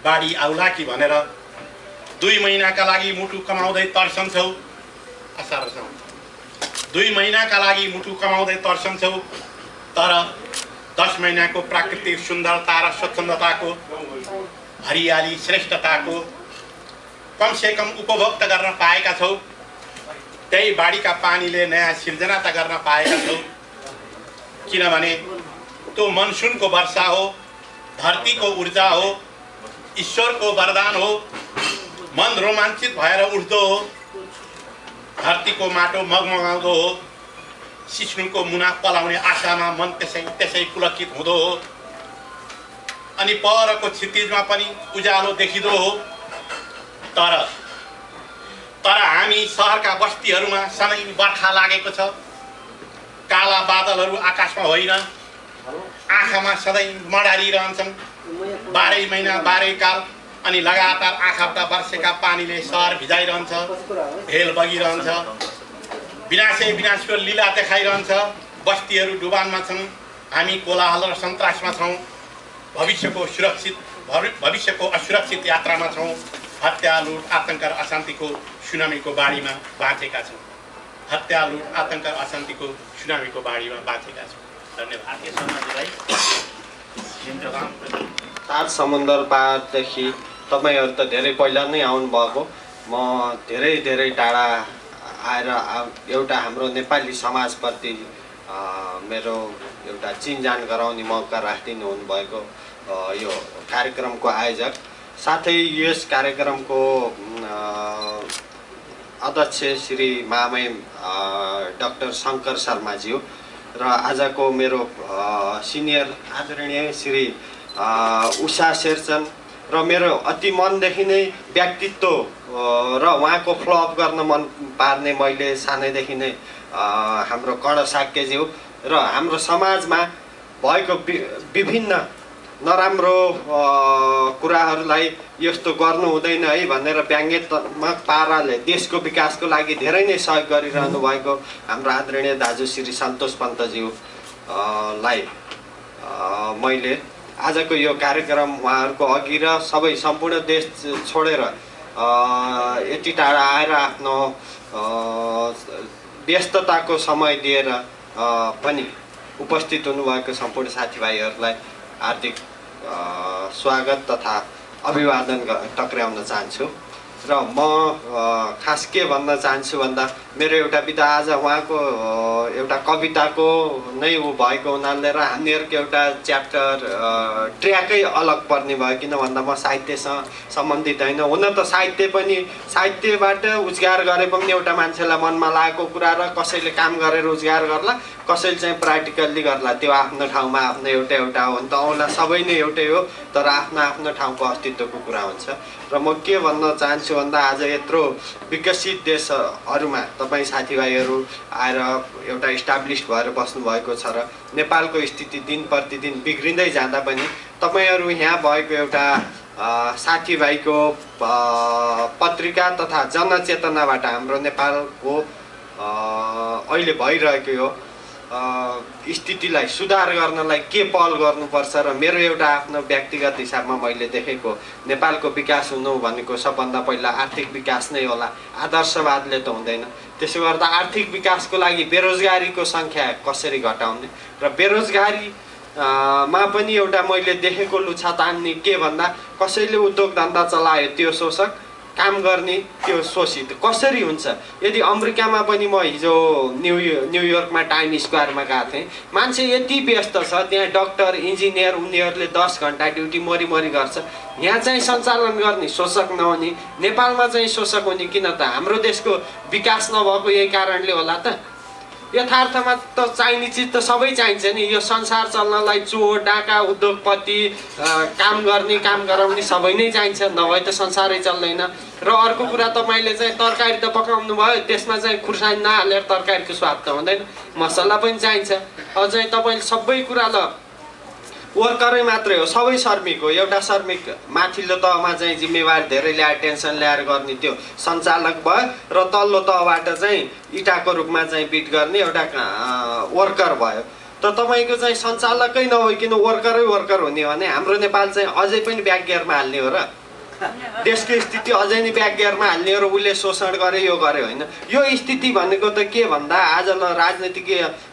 बाढी आउला कि भनेर 2 महिनाका लागि मुटु कमाउँदै तर्सन्छौ। असारसँग 2 महिनाका लागि मुटु कमाउँदै तर्सन्छौ। तर 10 महिनाको प्राकृतिक सुन्दरता र स्वच्छन्दताको हरियाली श्रेष्ठताको कमसेकम उपभोग त गर्न पाएका छौँ। त्यही बाढीका पानीले नयाँ सिर्जना त गर्न पाएका छौँ, किनभने त्यो मनसुनको वर्षा हो, धरतीको ऊर्जा हो, ईश्वरको वरदान हो। मन रोमाञ्चित भएर उठ्दो हो, धरतीको माटो मगमगाउँदो हो, सिस्नुको मुना पलाउने आशामा मन त्यसै पुलकित हुँदो हो। अनि परको क्षितिजमा पनि उज्यालो देखिँदो हो। तर हामी सहरका बस्तीहरूमा सधैँ बर्खा लागेको छ। काला बादलहरू आकाशमा होइन, आँखामा सधैँ मडारिरहन्छन्। 12 महिना 12 काल अनि लगातार आँखाबाट वर्षेका पानीले सहर भिजाइरहन्छ, हेल बगिरहन्छ, विनाशको लीला देखाइरहन्छ। बस्तीहरू डुबानमा छन्, हामी कोलाहल र सन्तासमा छौँ। भविष्यको असुरक्षित यात्रामा छौँ। हत्या, लुट, आतङ्क र अशान्तिको सुनामीको बाढीमा बाँचेका छौँ। हत्या, लुट, आतङ्क र अशान्तिको सुनामीको बाढीमा बाँचेका छौँ। धन्यवाद। चार समुद्र पारदेखि तपाईहरु त धेरै पहिला नै आउनुभएको। म धेरै टाढा आएर एउटा हाम्रो नेपाली समाजप्रति मेरो एउटा चिनजान गराउने मौका राखिदिनु हुनुभएको यो कार्यक्रमको आयोजक, साथै यस कार्यक्रमको अध्यक्ष श्री महामहिम डाक्टर शङ्कर शर्माज्यू र आजको मेरो सिनियर आदरणीय श्री उषा शेरचन र मेरो अति मनदेखि नै व्यक्तित्व र उहाँको फ्लोअप गर्न मन पार्ने मैले सानैदेखि नै हाम्रो कर्ण साक्यज्यू र हाम्रो समाजमा भएको विभिन्न नराम्रो कुराहरूलाई यस्तो गर्नु हुँदैन है भनेर व्यङ्ग्यात्मक पाराले देशको विकासको लागि धेरै नै सहयोग गरिरहनु भएको हाम्रो आदरणीय दाजु श्री सन्तोष पन्तज्यूलाई मैले आजको यो कार्यक्रम उहाँहरूको अघि र सबै सम्पूर्ण देश छोडेर यति टाढा आएर आफ्नो व्यस्तताको समय दिएर पनि उपस्थित हुनुभएको सम्पूर्ण साथीभाइहरूलाई हार्दिक स्वागत तथा अभिवादन टक्राउन चाहन्छु। र म खास के भन्न चाहन्छु भन्दा मेरो एउटा विधा आज उहाँको एउटा कविताको नै ऊ भएको हुनाले र हामीहरूको एउटा च्याप्टर ट्र्याकै अलग पर्ने भयो। किन भन्दा म साहित्यसँग सम्बन्धित होइन। हुन त साहित्य पनि साहित्यबाट उजगार गरे पनि एउटा मान्छेलाई मनमा लागेको कुरा र कसैले काम गरेर उजगार गर्ला, कसैले चाहिँ प्र्याक्टिकल्ली गर्ला, त्यो आफ्नो ठाउँमा आफ्नो एउटा हो नि त। औँला सबै नै एउटै हो, तर आफ्नो आफ्नो ठाउँको अस्तित्वको कुरा हुन्छ। र म के भन्न चाहन्छु भन्दा आज यत्रो विकसित देशहरूमा तपाईँ साथीभाइहरू आएर एउटा इस्टाब्लिस भएर बस्नुभएको छ र नेपालको स्थिति दिन प्रतिदिन बिग्रिँदै जाँदा पनि तपाईहरू यहाँ भएको एउटा साथीभाइको पत्रिका तथा जनचेतनाबाट हाम्रो नेपालको अहिले भइरहेको यो स्थितिलाई सुधार गर्नलाई के पहल गर्नुपर्छ र मेरो एउटा आफ्नो व्यक्तिगत हिसाबमा मैले देखेको नेपालको विकास हुनु भनेको सबभन्दा पहिला आर्थिक विकास नै होला। आदर्शवादले त हुँदैन। त्यसो गर्दा आर्थिक विकासको लागि बेरोजगारीको सङ्ख्या कसरी घटाउने र बेरोजगारी मा पनि एउटा मैले देखेको लुछा तान्ने के भन्दा कसैले उद्योग धन्दा चलायो त्यो शोषक, काम गर्ने त्यो शोषित कसरी हुन्छ। यदि अमेरिकामा पनि म हिजो न्युयोर्कमा टाइम स्क्वायरमा गएको थिएँ, मान्छे यति व्यस्त छ त्यहाँ डक्टर इन्जिनियर उनीहरूले 10 घन्टा ड्युटी मरिमरि गर्छ। यहाँ चाहिँ सञ्चालन गर्ने शोषक नहुने, नेपालमा चाहिँ शोषक हुने किन त? हाम्रो देशको विकास नभएको यही कारणले होला त। यथार्थमा त चाहिने चिज त सबै चाहिन्छ नि। यो संसार चल्नलाई चोर डाका उद्योगपति काम गर्ने काम गराउने सबै नै चाहिन्छ, नभए त संसारै चल्दैन। र अर्को कुरा तपाईँले चाहिँ तरकारी त पकाउनु भयो, त्यसमा चाहिँ खुर्सानी नहालेर तरकारीको स्वाद त हुँदैन, मसला पनि चाहिन्छ। अझै तपाईँले सबै कुरा ल वर्करै मात्रै हो, सबै श्रमिक हो। एउटा श्रमिक माथिल्लो तहमा चाहिँ जिम्मेवारी धेरै ल्याएर टेन्सन ल्याएर गर्ने त्यो सञ्चालक भयो र तल्लो तहबाट चाहिँ इँटाको रूपमा चाहिँ बिट गर्ने एउटा वर्कर भयो। त तपाईँको चाहिँ सञ्चालकै नभइकन वर्कर हुने भने हाम्रो नेपाल चाहिँ अझै पनि ब्याक गियरमा हाल्ने हो र? देशको स्थिति अझै नै ब्याकगियरमा हाल्ने र उसले शोषण गरे यो गर्यो होइन। यो स्थिति भनेको त के भन्दा आज राजनीतिक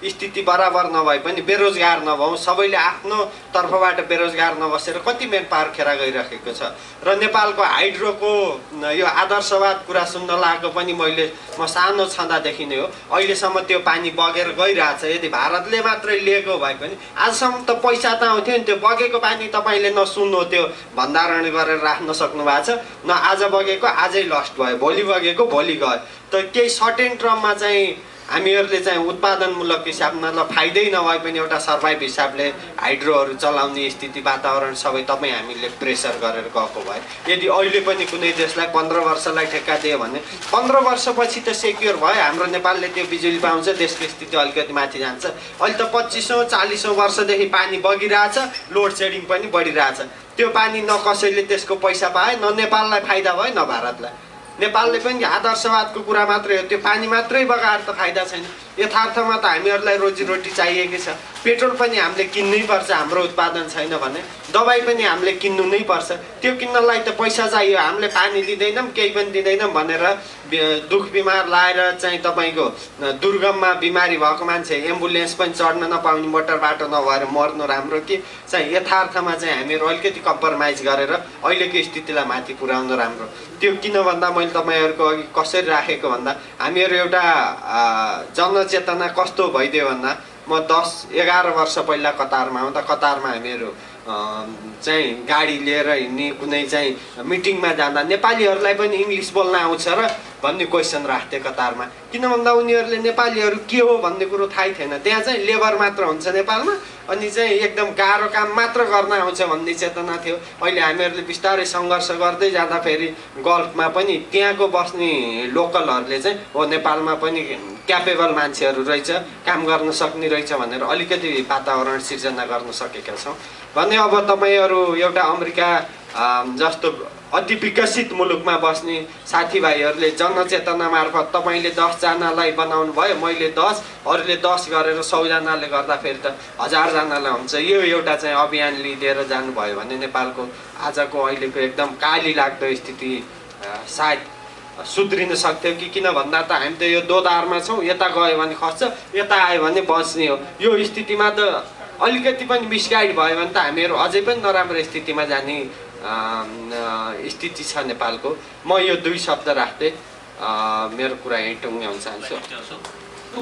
स्थिति बराबर नभए पनि बेरोजगार नभयौँ, सबैले आफ्नो तर्फबाट बेरोजगार नबसेर कति मेन पावर खेर गइरहेको छ। र नेपालको हाइड्रोको यो आदर्शवाद कुरा सुन्न लागेको पनि म सानो छँदादेखि नै हो। अहिलेसम्म त्यो पानी बगेर गइरहेछ। यदि भारतले मात्रै लिएको भए पनि आजसम्म त पैसा त आउँथ्यो नि, त्यो बगेको पानी तपाईँले नसुन्नु, त्यो भण्डारण गरेर राख्न सक्नु भएको छ न। आज बगेको आजै लस्ट भयो, भोलि बगेको भोलि गयो। त केही सर्टेन टर्ममा चाहिँ हामीहरूले चाहिँ उत्पादनमूलक हिसाबमा फाइदै नभए पनि एउटा सर्भाइभ हिसाबले हाइड्रोहरू चलाउने स्थिति वातावरण सबै तपाईँ हामीले प्रेसर गरेर गएको भए यदि अहिले पनि कुनै देशलाई 15 वर्षलाई ठेक्का दियो भने 15 वर्षपछि त सेक्योर भयो। हाम्रो नेपालले त्यो बिजुली पाउँछ, देशको स्थिति अलिकति माथि जान्छ। अहिले त 25औँ 40औँ वर्षदेखि पानी बगिरहेछ, लोड सेडिङ पनि बढिरहेछ। त्यो पानी न कसैले त्यसको पैसा पाए, न नेपाललाई फाइदा भयो न भारतलाई। नेपालले पनि आदर्शवादको कुरा मात्रै हो, त्यो पानी मात्रै बगाएर त फाइदा छैन। यथार्थमा त हामीहरूलाई रोजीरोटी चाहिएकै छ। पेट्रोल पनि हामीले किन्नै पर्छ, हाम्रो उत्पादन छैन भने। दबाई पनि हामीले किन्नु नै पर्छ, त्यो किन्नलाई त पैसा चाहियो। हामीले पानी दिँदैनौँ, केही पनि दिँदैनौँ भनेर दुख बिमार लाएर चाहिँ तपाईँको दुर्गममा बिमारी भएको मान्छे एम्बुलेन्स पनि चढ्न नपाउने, मोटर बाटो नभएर मर्नु राम्रो कि चाहिँ यथार्थमा चाहिँ हामीहरू अलिकति कम्प्रोमाइज गरेर अहिलेको स्थितिलाई माथि पुर्याउनु राम्रो। त्यो किन भन्दा मैले तपाईँहरूको अघि कसरी राखेको भन्दा हामीहरू एउटा जनचेतना कस्तो भइदियो भन्दा म 10-11 वर्ष पहिला कतारमा आउँदा कतारमा हामीहरू चाहिँ गाडी लिएर हिँड्ने, कुनै चाहिँ मिटिङमा जाँदा नेपालीहरूलाई पनि इङ्ग्लिस बोल्न आउँछ र भन्ने क्वेसन राख्थे कतारमा। किन भन्दा उनीहरूले नेपालीहरू के हो भन्ने कुरो थाहै थिएन। त्यहाँ चाहिँ लेबर मात्र हुन्छ नेपालमा, अनि चाहिँ एकदम गाह्रो काम मात्र गर्न आउँछ भन्ने चेतना थियो। अहिले हामीहरूले बिस्तारै सङ्घर्ष गर्दै जाँदा फेरि गल्फमा पनि त्यहाँको बस्ने लोकलहरूले चाहिँ हो नेपालमा पनि क्यापेबल मान्छेहरू रहेछ, काम गर्न सक्ने रहेछ भनेर अलिकति वातावरण सिर्जना गर्न सकेका छौँ भने। अब तपाईँहरू एउटा अमेरिका जस्तो अति विकसित मुलुकमा बस्ने साथीभाइहरूले जनचेतना मार्फत तपाईँले 10 जनालाई बनाउनु भयो, मैले 10, अरूले 10 गरेर 100 जनाले गर्दा फेरि त 1000 जनालाई हुन्छ। यो एउटा चाहिँ अभियान लिएर जानुभयो भने नेपालको आजको अहिलेको एकदम काली लाग्दो स्थिति सायद सुध्रिन सक्थ्यो कि। किन भन्दा त हामी त यो दोधारमा छौँ, यता गयो भने खस्छ, यता आयो भने बच्ने हो। यो स्थितिमा त अलिकति पनि मिसगाइड भयो भने त हामीहरू अझै पनि नराम्रो स्थितिमा जाने स्थिति छ नेपालको। म यो 2 शब्द राख्दै मेरो कुरा यहीँ टुङ्ग्याउन चाहन्छु।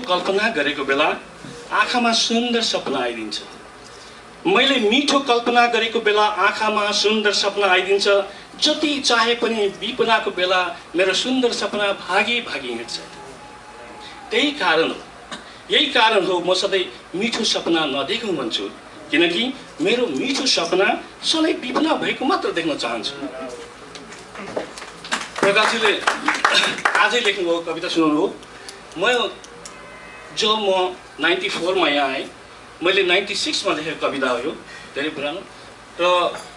कल्पना गरेको बेला आँखामा सुन्दर सपना आइदिन्छ। मैले मिठो कल्पना गरेको बेला आँखामा सुन्दर सपना आइदिन्छ। जति चाहे पनि विपनाको बेला मेरो सुन्दर सपना भागी भागी हिँड्छ। यही कारण हो म सधैँ मिठो सपना नदेख्नु भन्छु, किनकि मेरो मिठो सपना सधैँ विपना भएको मात्र देख्न चाहन्छु। प्रकाशजीले आजै लेख्नुभयो कविता सुनाउनु हो। जब म 94 मा यहाँ आएँ, मैले 96 मा लेखेको कविता हो, यो धेरै पुरानो, र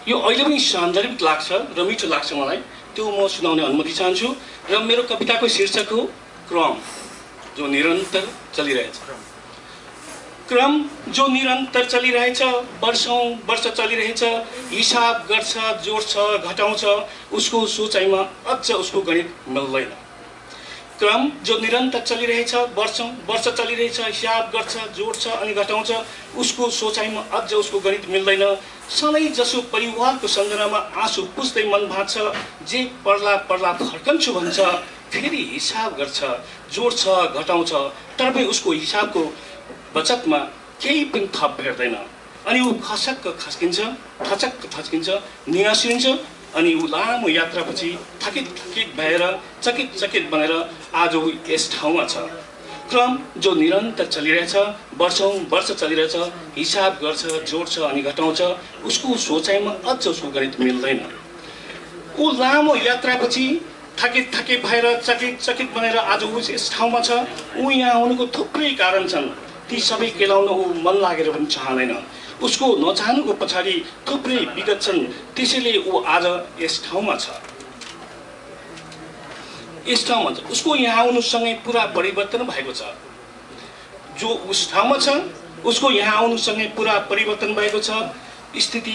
यो अहिले पनि सान्दर्भिक लाग्छ र मिठो लाग्छ मलाई। त्यो म सुनाउने अनुमति चाहन्छु। र मेरो कविताको शीर्षक हो क्रम जो निरन्तर चलिरहेछ। क्रम जो निरन्तर चलिरहेछ, वर्षौं वर्ष चलिरहेछ, हिसाब गर्छ, जोड्छ, घटाउँछ, उसको सोचाइमा अझ उसको गणित मिल्दैन। क्रम जो निरन्तर चलिरहेछ, वर्षौं वर्ष चलिरहेछ, हिसाब गर्छ, जोड्छ अनि घटाउँछ, उसको सोचाइमा अझ उसको गणित मिल्दैन। सधैँ जसो परिवारको सम्झनामा आँसु पुस्दै मन भाँच्छ, जे पर्ला पर्ला फर्कन्छु भन्छ, फेरि हिसाब गर्छ, जोड्छ, घटाउँछ, तर पनि उसको हिसाबको बचतमा केही पनि थप भेट्दैन। अनि ऊ खसक्क खस्किन्छ, थचक्क थच्किन्छ, नियासिन्छ। अनि ऊ लामो यात्रापछि थकित भएर चकित बनेर आज ऊ यस ठाउँमा छ। क्रम जो निरन्तर चलिरहेछ, वर्षौं वर्ष चलिरहेछ, हिसाब गर्छ, जोड्छ अनि घटाउँछ, उसको सोचाइमा अझ उसको गणित मिल्दैन। ऊ लामो यात्रापछि थकित भएर चकित बनेर आज ऊ यस ठाउँमा छ। ऊ यहाँ आउनुको थुप्रै कारण छन्, ती सबै केलाउन ऊ मन लागेर पनि चाहँदैन। उसको नचाहनुको पछाडि थुप्रै विगत छन्, त्यसैले ऊ आज यस ठाउँमा छ। उसको यहाँ आउनुसँगै पुरा परिवर्तन भएको छ। जो उस ठाउँमा छ उसको यहाँ आउनुसँगै पुरा परिवर्तन भएको छ। स्थिति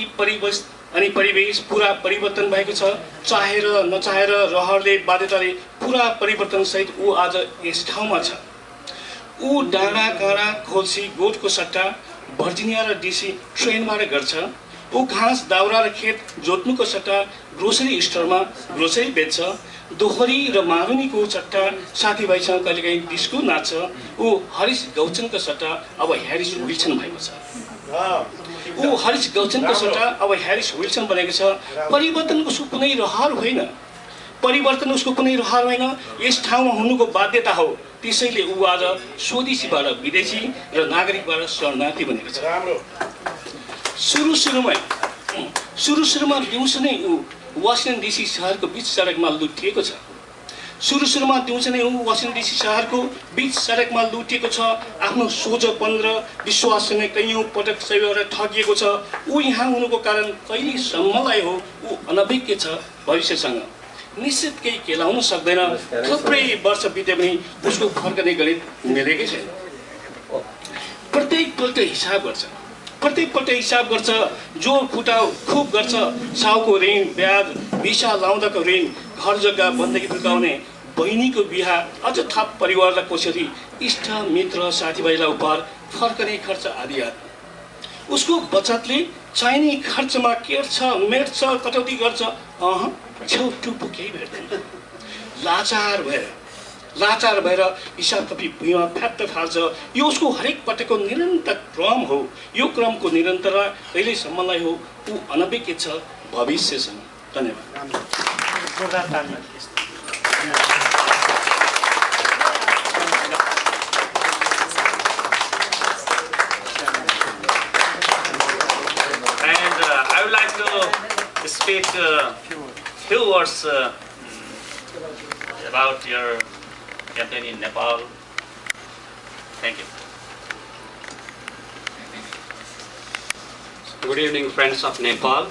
अनि परिवेश पुरा परिवर्तन भएको छ। चाहेर नचाहेर रहरले बाध्यताले पुरा परिवर्तनसहित ऊ आज यस ठाउँमा छ। ऊ डाँडा काँडा खोल्सी गोठको सट्टा भर्जिनिया र डिसी ट्रेनबाट गर्छ। ऊ घाँस दाउरा र खेत जोत्नुको सट्टा ग्रोसरी स्टोरमा ग्रोसरी बेच्छ। दोहोरी र मारुनीको सट्टा साथीभाइसँग कहिलेकाहीँ डिस्को नाच्छ। ऊ हरिश गौचनको सट्टा अब ह्यारिस विल्सन भएको छ। ऊ हरिश गौचनको सट्टा अब ह्यारिस विल्सन बनेको छ। परिवर्तन उसको कुनै रहर होइन, परिवर्तन उसको कुनै रहर होइन, यस ठाउँमा हुनुको बाध्यता हो। त्यसैले ऊ आज स्वदेशीबाट विदेशी र नागरिकबाट शरणार्थी बनेको छ। सुरुमा दिउँसो नै ऊ वासिङटन डिसी सहरको बीच सडकमा लुटिएको छ। सुरुमा दिउँसो नै ऊ वासिङटन डिसी सहरको बीच सडकमा लुटिएको छ। आफ्नो सोझोपन र विश्वाससँगै कैयौँ पटक सबैबाट ठगिएको छ। ऊ यहाँ हुनुको कारण कहिलेसम्मलाई हो ऊ अनभिज्ञ छ भविष्यसँग। निश्चित केही केलाउन सक्दैन। थुप्रै वर्ष बिते पनि उसको फर्कने गणित मिलेकै छैन। प्रत्येकपल्ट हिसाब गर्छ, जोड फुटाउ खुब गर्छ। साउको ऋण, ब्याज, भिसा लाउँदाको ऋण, घर जग्गा बन्दगी फुर्काउने, बहिनीको बिहा, अझ थप परिवारलाई कोसेरी, इष्ट मित्र साथीभाइलाई उपहार, फर्कने खर्च आदि आदि। उसको बचतले चाहिने खर्चमा केर्छ, मेट्छ, कटौती गर्छ। छेउटुप्पो केही भेट्दैन। लाचार भएर हिसाब कपी भुइँमा फ्याट्ट फाल्छ। यो उसको हरेक पटकको निरन्तर क्रम हो। यो क्रमको निरन्तरता कहिलेसम्मलाई हो ऊ अनभिज्ञ छ भविष्यसँग। धन्यवाद। I would like to speak few words about your campaign in Nepal. Thank you. Good evening, friends of Nepal,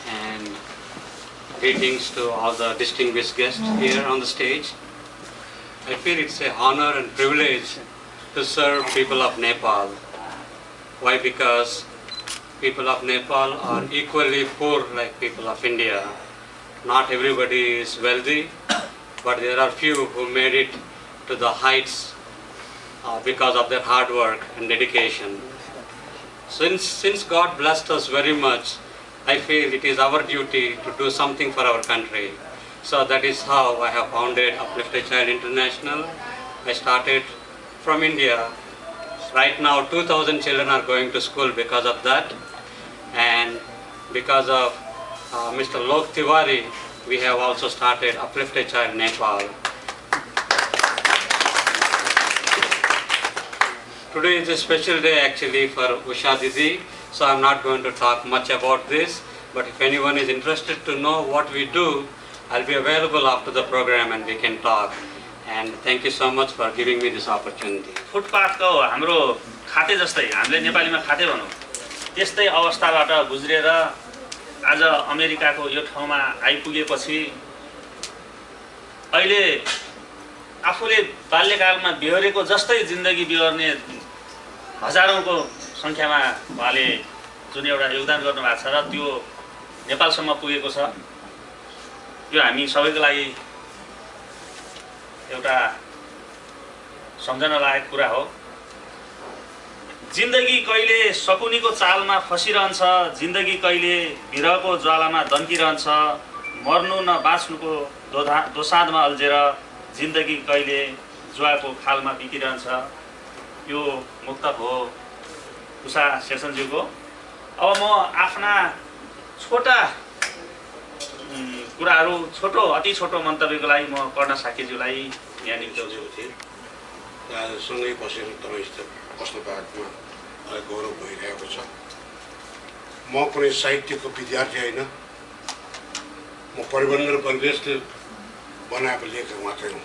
and greetings to all the distinguished guests here on the stage. I feel it's an honor and privilege to serve people of Nepal. Why? Because people of Nepal are equally poor like people of India. Not everybody is wealthy, but there are few who made it to the heights because of their hard work and dedication. Since God blessed us very much, I feel it is our duty to do something for our country. So that is how I have founded Uplift a Child International. I started from India. Right now 2,000 children are going to school because of that. And because of Mr. Lok Tiwari, we have also started Uplift a Child Nepal. Today is a special day actually for Usha Didi, so I'm not going to talk much about this, but if anyone is interested to know what we do, I'll be available after the program and we can talk. And thank you so much for giving me this opportunity. Footpath को हाम्रो खाते जस्तै हामीले नेपालीमा खाते भनौं त्यस्तै अवस्थाबाट गुज्रेर आज अमेरिकाको यो ठाउँमा आइपुगेपछि अहिले आफूले बाल्यकालमा बिहोरेको जस्तै जिन्दगी बिहोर्ने हजारौंको संख्यामा उहाँले जुन एउटा योगदान गर्नु भएको छ र त्यो नेपालसम्म पुगेको छ। यो हामी सबैको लागि एउटा सम्झना लायक कुरा हो। जिन्दगी कहिले सकुनीको चालमा फसिरहन्छ, जिन्दगी कहिले विरहको ज्वालामा दन्किरहन्छ, मर्नु न बाँच्नुको दोसाँधमा अल्झेर जिन्दगी कहिले जुवाको खालमा बितिरहन्छ। यो मुक्तक हो उषा शेरचनज्यूको। अब म आफ्ना छोटा कुराहरू अति छोटो मन्तव्यको लागि म कर्ण साकेज्यूलाई यहाँ निम्त्याउँछु थिएँ। आज सँगै बसेर तपाईँ बस्नु पाएकोमा मलाई गौरव भइरहेको छ। म कुनै साहित्यको विद्यार्थी होइन, म परिबन्धन कङ्ग्रेसले बनाएको लेखक मात्रै हुँ।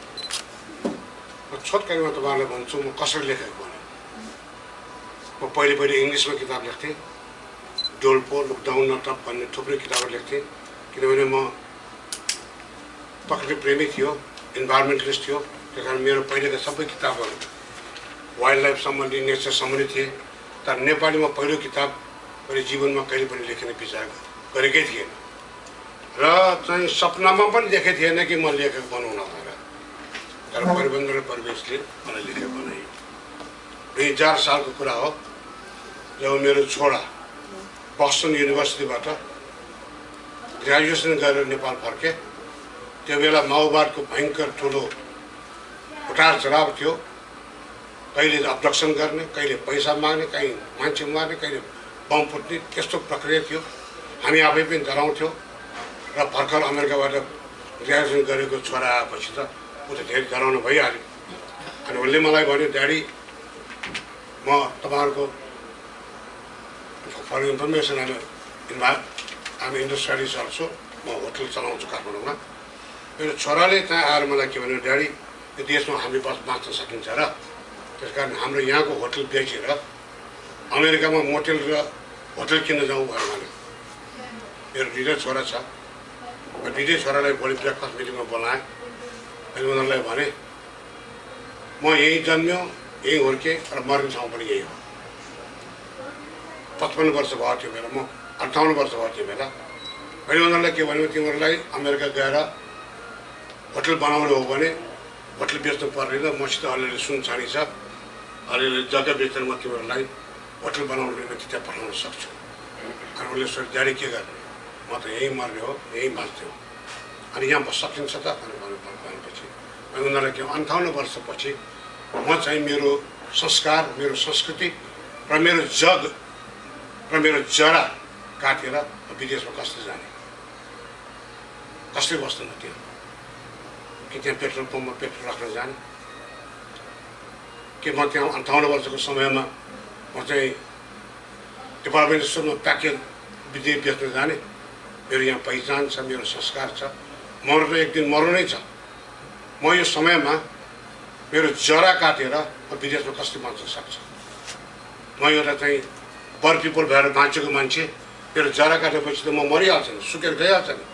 छोटकरीमा तपाईँहरूलाई भन्छु म कसरी लेखक बने। म पहिले इङ्ग्लिसमा किताब लेख्थेँ, डोल्पो, लुकडाउन नटप भन्ने थुप्रै किताबहरू लेख्थेँ, किनभने म प्रकृति प्रेमी थियो, इन्भाइरोमेन्टलिस्ट थियो। त्यस कारण मेरो पहिलेका सबै किताबहरू वाइल्ड लाइफ सम्बन्धी, नेचर सम्बन्धी थिए। तर नेपालीमा पहिलो किताब मैले जीवनमा कहिले पनि लेख्न बिचारेको गरेकै थिएन र चाहिँ सपनामा पनि देखेको थिएन कि म लेखक बनाउन भनेर। तर परिबन्ध र परिवेशले मलाई लेखक बनायो। 2000 सालको कुरा हो जब मेरो छोरा बस्टन युनिभर्सिटीबाट ग्रेजुएसन गरेर नेपाल फर्के। त्यो बेला माओवादको भयङ्कर ठुलो उतार चढाव थियो। कहिले अब्डक्सन गर्ने, कहिले पैसा माग्ने, कहीँ मान्छे मार्ने, कहिले बम फुट्ने, त्यस्तो प्रक्रिया थियो। हामी आफै पनि डराउँथ्यौँ र भर्खर अमेरिकाबाट ग्रेजुएसन गरेको छोरा आएपछि त ऊ त धेरै डराउनु भइहाल्यो। अनि उसले मलाई भन्यो, ड्याडी म तपाईँहरूको फर इन्फर्मेसन हामी इन्डस्ट्रियलिस्ट अल्सो, म होटल चलाउँछु काठमाडौँमा। मेरो छोराले त्यहाँ आएर मलाई के भन्यो, ड्याडी यो देशमा हामी बाँच्न सकिन्छ र त्यस कारण हाम्रो यहाँको होटल बेचेर अमेरिकामा मोटेल र होटल किन्न जाउँ भनेर भन्यो। मेरो दुईवटा छोरा छ। दुईटै छोरालाई भोलि ब्रेकफास्ट मिटिङमा बोलाएँ। मैले उनीहरूलाई भने म यहीँ जन्मियो, यहीँ हुर्केँ र मर्ने ठाउँ पनि यही हो। 55 वर्ष भयो त्यो बेला, म 58 वर्ष भयो त्यो बेला। मैले उनीहरूलाई के भन्यो, तिमीहरूलाई अमेरिका गएर होटल बनाउनु हो भने होटल बेच्नु पर्दैन। मसित अलिअलि सुन चाँदी छ, अलिअलि जग्गा बेचेर म तिमीहरूलाई होटल बनाउनुको निम्ति त्यहाँ पठाउन सक्छु। अनि उसले सोध्यो, ड्याडी के गर्ने? म त यहीँ मर्ने हो, यहीँ बाँच्ने हो। अनि यहाँ बस्न सकिन्छ त भनेपछि अनि उनीहरूलाई के 58 वर्षपछि म चाहिँ मेरो संस्कार, मेरो संस्कृति र मेरो जग र मेरो जरा काटेर विदेशमा कसले जाने, कसले बस्दैन त्यहाँ? कि त्यहाँ पेट्रोल पम्पमा पेट्रोल राख्न जाने? कि म त्यहाँ 58 वर्षको समयमा म चाहिँ डिपार्टमेन्ट स्टोरमा प्याकेज विदेश बेच्न जाने? मेरो यहाँ पहिचान छ, मेरो संस्कार छ। मर्नु त एक दिन मर्नु नै छ। म यो समयमा मेरो जरा काटेर विदेशमा कसले बाँच्न सक्छ? म एउटा चाहिँ बर पिपल भएर बाँचेको मान्छे, मेरो जरा काटेपछि त म मरिहाल्छ नि, सुकेर गइहाल्छ नि।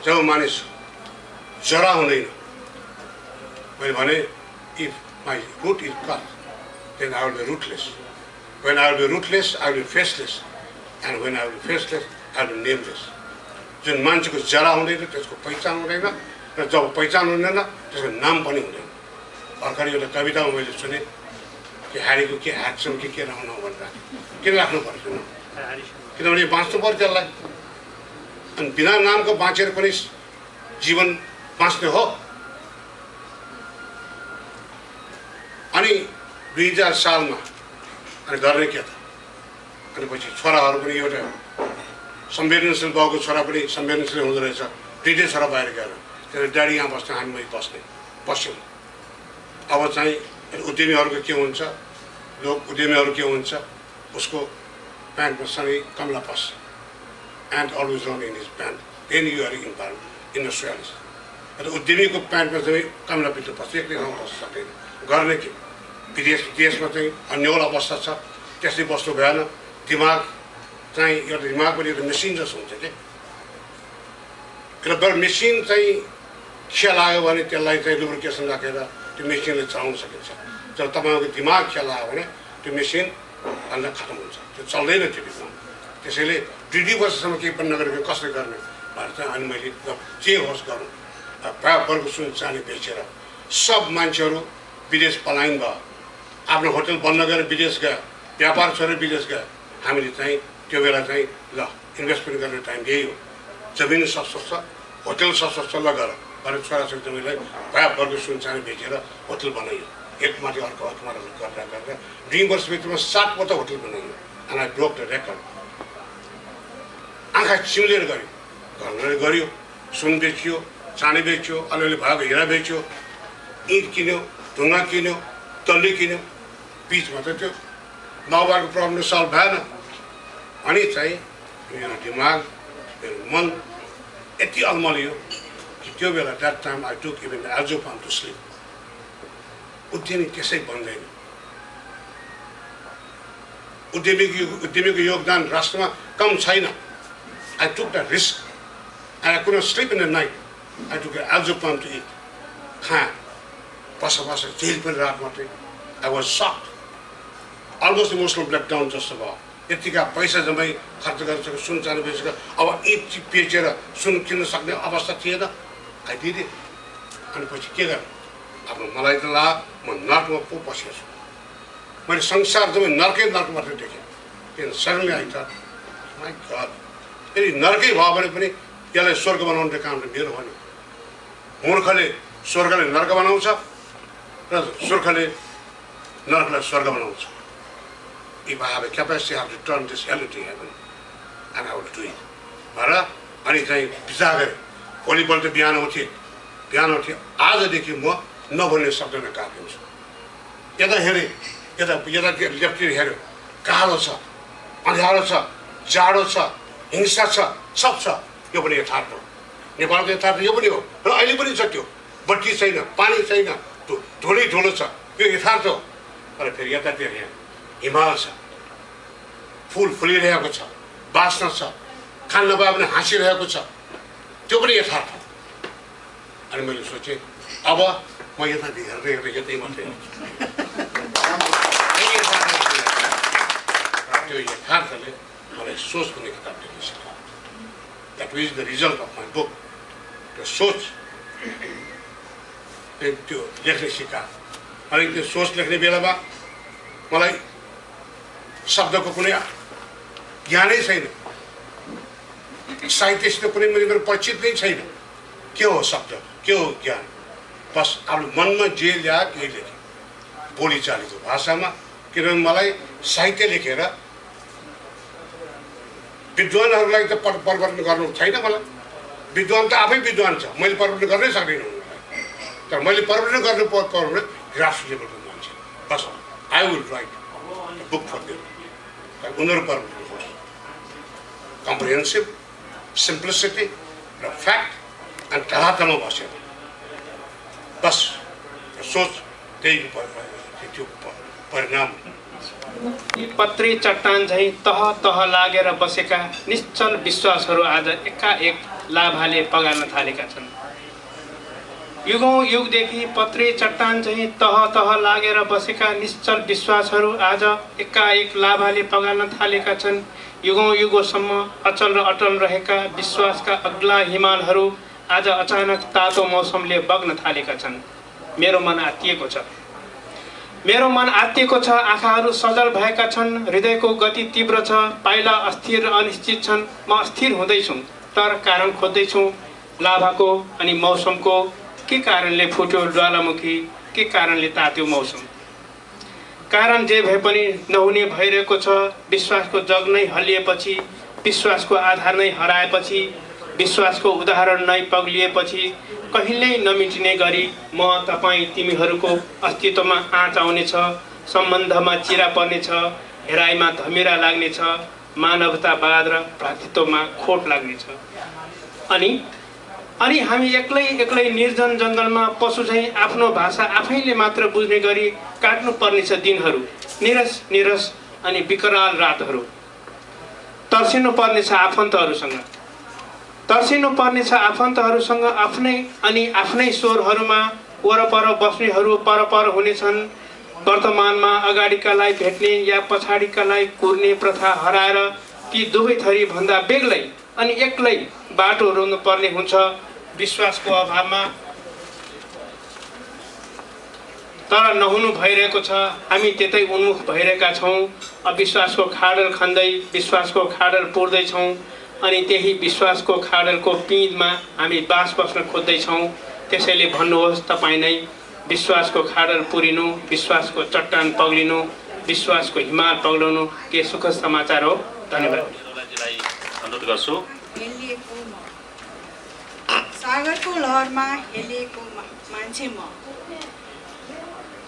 जब मानिस जरा हुँदैन, मैले भने if my root is cut then I will be rootless. When I will be rootless I will be faceless, and when I will be faceless I will be nameless. जुन मान्छेको जरा हुँदैन त्यसको पहिचान हुँदैन, र जब पहिचान हुँदैन त्यसको नाम पनि हुँदैन। भर्खर एउटा कवितामा मैले सुने कि ह्यारीको के ह्याक्सन के राख्नु भनेर। किन राख्नु पर्दैन? किनभने बाँच्नु पर्छ त्यसलाई। अनि बिना नामको बाँचेर पनि जीवन बाँच्ने हो। अनि 2000 सालमा अनि गर्ने के त? अनि पछि छोराहरू पनि एउटा संवेदनशील बाउको छोरा पनि संवेदनशील हुँदो रहेछ। दुईटै छोरा बाहिर गएर त्यसले ड्याडी यहाँ बस्ने, हामी बस्यौँ। अब चाहिँ उद्यमीहरूको के हुन्छ, लोक उद्यमीहरू के हुन्छ, उसको प्यान्टमा सधैँ कमला पस्छ। And always run in his pant, then you are industrialist. र उद्यमीको प्यान्टमा चाहिँ कमला पिट्नु पर्छ, एक्लै ठाउँ बस्न सक्दैन। गर्ने के? देशमा चाहिँ अन्यल अवस्था छ, त्यसले बस्नु भएन। दिमाग चाहिँ एउटा दिमाग पनि एउटा मेसिन जस्तो हुन्छ कि, र मेसिन चाहिँ खिया लाग्यो भने त्यसलाई चाहिँ लुब्रिकेसन राखेर त्यो मेसिनले चलाउन सकिन्छ। जब तपाईँको दिमाग खिया लाग्यो भने त्यो मेसिन अन्त खतम हुन्छ, त्यो चल्दैन त्यो दिमाग। त्यसैले 2 वर्षसम्म केही पनि नगरेको कसले गर्ने भनेर चाहिँ अनि मैले जे होस् गरौँ। व्यापारको सुन चाँदी बेचेर सब मान्छेहरू विदेश पलायन भयो। आफ्नो होटल बन्द गरेर विदेश गयो, व्यापार छोडेर विदेश गयो। हामीले चाहिँ त्यो बेला चाहिँ ल इन्भेस्टमेन्ट गर्ने टाइम यही हो। जमिन सस्तो छ, होटल सस्तो छ, ल गर भनेर छोराछोरी जमिनलाई व्यापारको सुन चाँदी बेचेर होटल बनाइयो। एकमाथि अर्को गरेर 2 वर्षभित्रमा 7 वटा होटल बनाइयो। And I broke the record. आँखा चिम्लेर गऱ्यो, घरले गऱ्यो, सुन बेचियो, चाँदी बेच्यो, अलिअलि भएको हिरा बेच्यो, इँट किन्यो, ढुङ्गा किन्यो, तल्ली किन्यो। बिचमा त त्यो माओवादको प्रब्लम सल्भ भएन। अनि चाहिँ मेरो दिमाग, मेरो मन यति अल्मलियो कि त्यो बेला that time I took even alzopam to sleep. उद्यमी त्यसै बन्दैन। उद्यमीको योगदान राष्ट्रमा कम छैन। I took the risk and I couldn't sleep in the night. I took alzopam to it. खाएँ, बस जेल पनि रात मात्रै। I was shocked, almost emotional breakdown जस्तो भयो। यतिका पैसा जम्मै खर्च गरिसक्यो, सुन चाँदी बेचेर अब इट बेचेर सुन किन्न सक्ने अवस्था थिएन। आइदिए अनि पछि के गर्नु? आफ्नो मलाई त ला म नर्कमा पो पसेको छु। मैले संसार जम्मै नर्कै नर्कबाट देखेँ। किन suddenly I thought my God, यदि नर्कै भयो भने पनि यसलाई स्वर्ग बनाउने काम त मेरो हो नि। मूर्खले स्वर्गले नर्क बनाउँछ र सुर्खले नर्कलाई स्वर्ग बनाउँछ। If I have a capacity, I have to turn this hell into heaven, and I will do it. भएर अनि चाहिँ विचार गरेँ। भोलिपल्ट बिहान उठेँ आजदेखि म नभन्ने शब्द नकाट्छु। यता हेरेँ, यता लेफ्टतिर हेऱ्यो, कालो छ, अँध्यारो छ, जाडो छ, हिंसा छ, सब छ। यो पनि यथार्थ हो। नेपालको यथार्थ यो पनि हो र अहिले पनि छ। त्यो बत्ती छैन, पानी छैन, धुलै धुलो छ, यो यथार्थ हो। तर फेरि यतातिर हेऱ्यो, हिमाल छ, फुल फुलिरहेको छ, बाँच्न छ, खान नपाए भने हाँसिरहेको छ, त्यो पनि यथार्थ हो। अनि मैले सोचेँ अब म यता हेर्दै हेर्दै यतै मात्रै त्यो यथार्थले मलाई सोच भन्ने किताब लेख्न सिकायो। That is the result of my book. त्यो सोच त्यो लेख्ने सिकायो। अनि त्यो सोच लेख्ने बेलामा मलाई शब्दको कुनै ज्ञानै छैन, साहित्यसित कुनै मेरो परिचित नै छैन। के हो शब्द, के हो ज्ञान? बस आफ्नो मनमा जे ल्या केही लेखेँ बोलीचालीको भाषामा। किनभने मलाई साहित्य लेखेर विद्वानहरूलाई त परिवर्तन गर्नु छैन। मलाई विद्वान त आफै विद्वान छ, मैले परिवर्तन गर्नै सक्दिनँ उनीहरूलाई। तर मैले परिवर्तन गर्नु पर्ने ग्रास लेभलको मान्छे। बस I will write book for them. उनीहरू परिवर्तन होस्। कम्प्रिहेन्सिभ, सिम्प्लिसिटी र फ्याक्ट अनि तलातलमा बसेर बस सोच त्यही त्यो परिणाम। पत्री चट्टान झैँ तह तह लागेर बसेका निश्चल विश्वासहरू आज एकाएक लाभाले पगार्न थालेका छन्। युगौँ युगदेखि पत्री चट्टान झैँ तह तह लागेर बसेका निश्चल विश्वासहरू आज एकाएक लाभाले पगार्न थालेका छन्। युगौँ युगौँसम्म अचल र अटल रहेका विश्वासका अग्ला हिमालहरू आज अचानक तातो मौसमले बग्न थालेका छन्। मेरो मन आत्तिएको छ, मेरो मन आत्तिएको छ, आँखाहरू सजल भएका छन्, हृदयको गति तीव्र छ, पाइला अस्थिर र अनिश्चित छन्। म अस्थिर हुँदैछु, तर कारण खोज्दैछु लाभाको अनि मौसमको। के कारणले फुट्यो ज्वालामुखी, के कारणले तात्यो मौसम? कारण जे भए पनि नहुने भइरहेको छ। विश्वासको जग नै हल्लिएपछि, विश्वासको आधार नै हराएपछि, विश्वासको उदाहरण नै पग्लिएपछि कहिल्यै नमिटिने गरी म तपाईँ तिमीहरूको अस्तित्वमा आँच आउनेछ, सम्बन्धमा चिरा पर्नेछ, हेराइमा धमिरा लाग्नेछ, मानवतावाद र भ्रातृत्वमा खोट लाग्नेछ। अनि हामी एक्लै एक्लै निर्जन जङ्गलमा पशु झैँ आफ्नो भाषा आफैले मात्र बुझ्ने गरी काट्नु पर्नेछ दिनहरू, निरस निरस अनि विकराल रातहरू। तर्सिनु पर्नेछ आफन्तहरूसँग, तर्सिनु पर्नेछ आफन्तहरूसँग। आफ्नै स्वरहरूमा वरपर बस्नेहरू परपर हुनेछन्। वर्तमानमा अगाडिकालाई भेट्ने या पछाडिकालाई कुर्ने प्रथा हराएर ती दुवै थरी भन्दा बेग्लै अनि एक्लै बाटो रोज्नु पर्ने हुन्छ विश्वासको अभावमा। तर नहुनु भइरहेको छ, हामी त्यतै उन्मुख भइरहेका छौँ। अविश्वासको खाडल खन्दै विश्वासको खाडल पुर्दैछौँ अनि त्यही विश्वासको खाडलको पिँधमा हामी बास बस्न खोज्दैछौँ। त्यसैले भन्नुहोस् तपाईँ नै, विश्वासको खाडल पुरिनु, विश्वासको चट्टान पग्लिनु, विश्वासको हिमाल पग्लाउनु के सुखद समाचार हो? धन्यवाद। अनुरोध गर्छु। सागरको लहरमा हेलिएको मान्छे म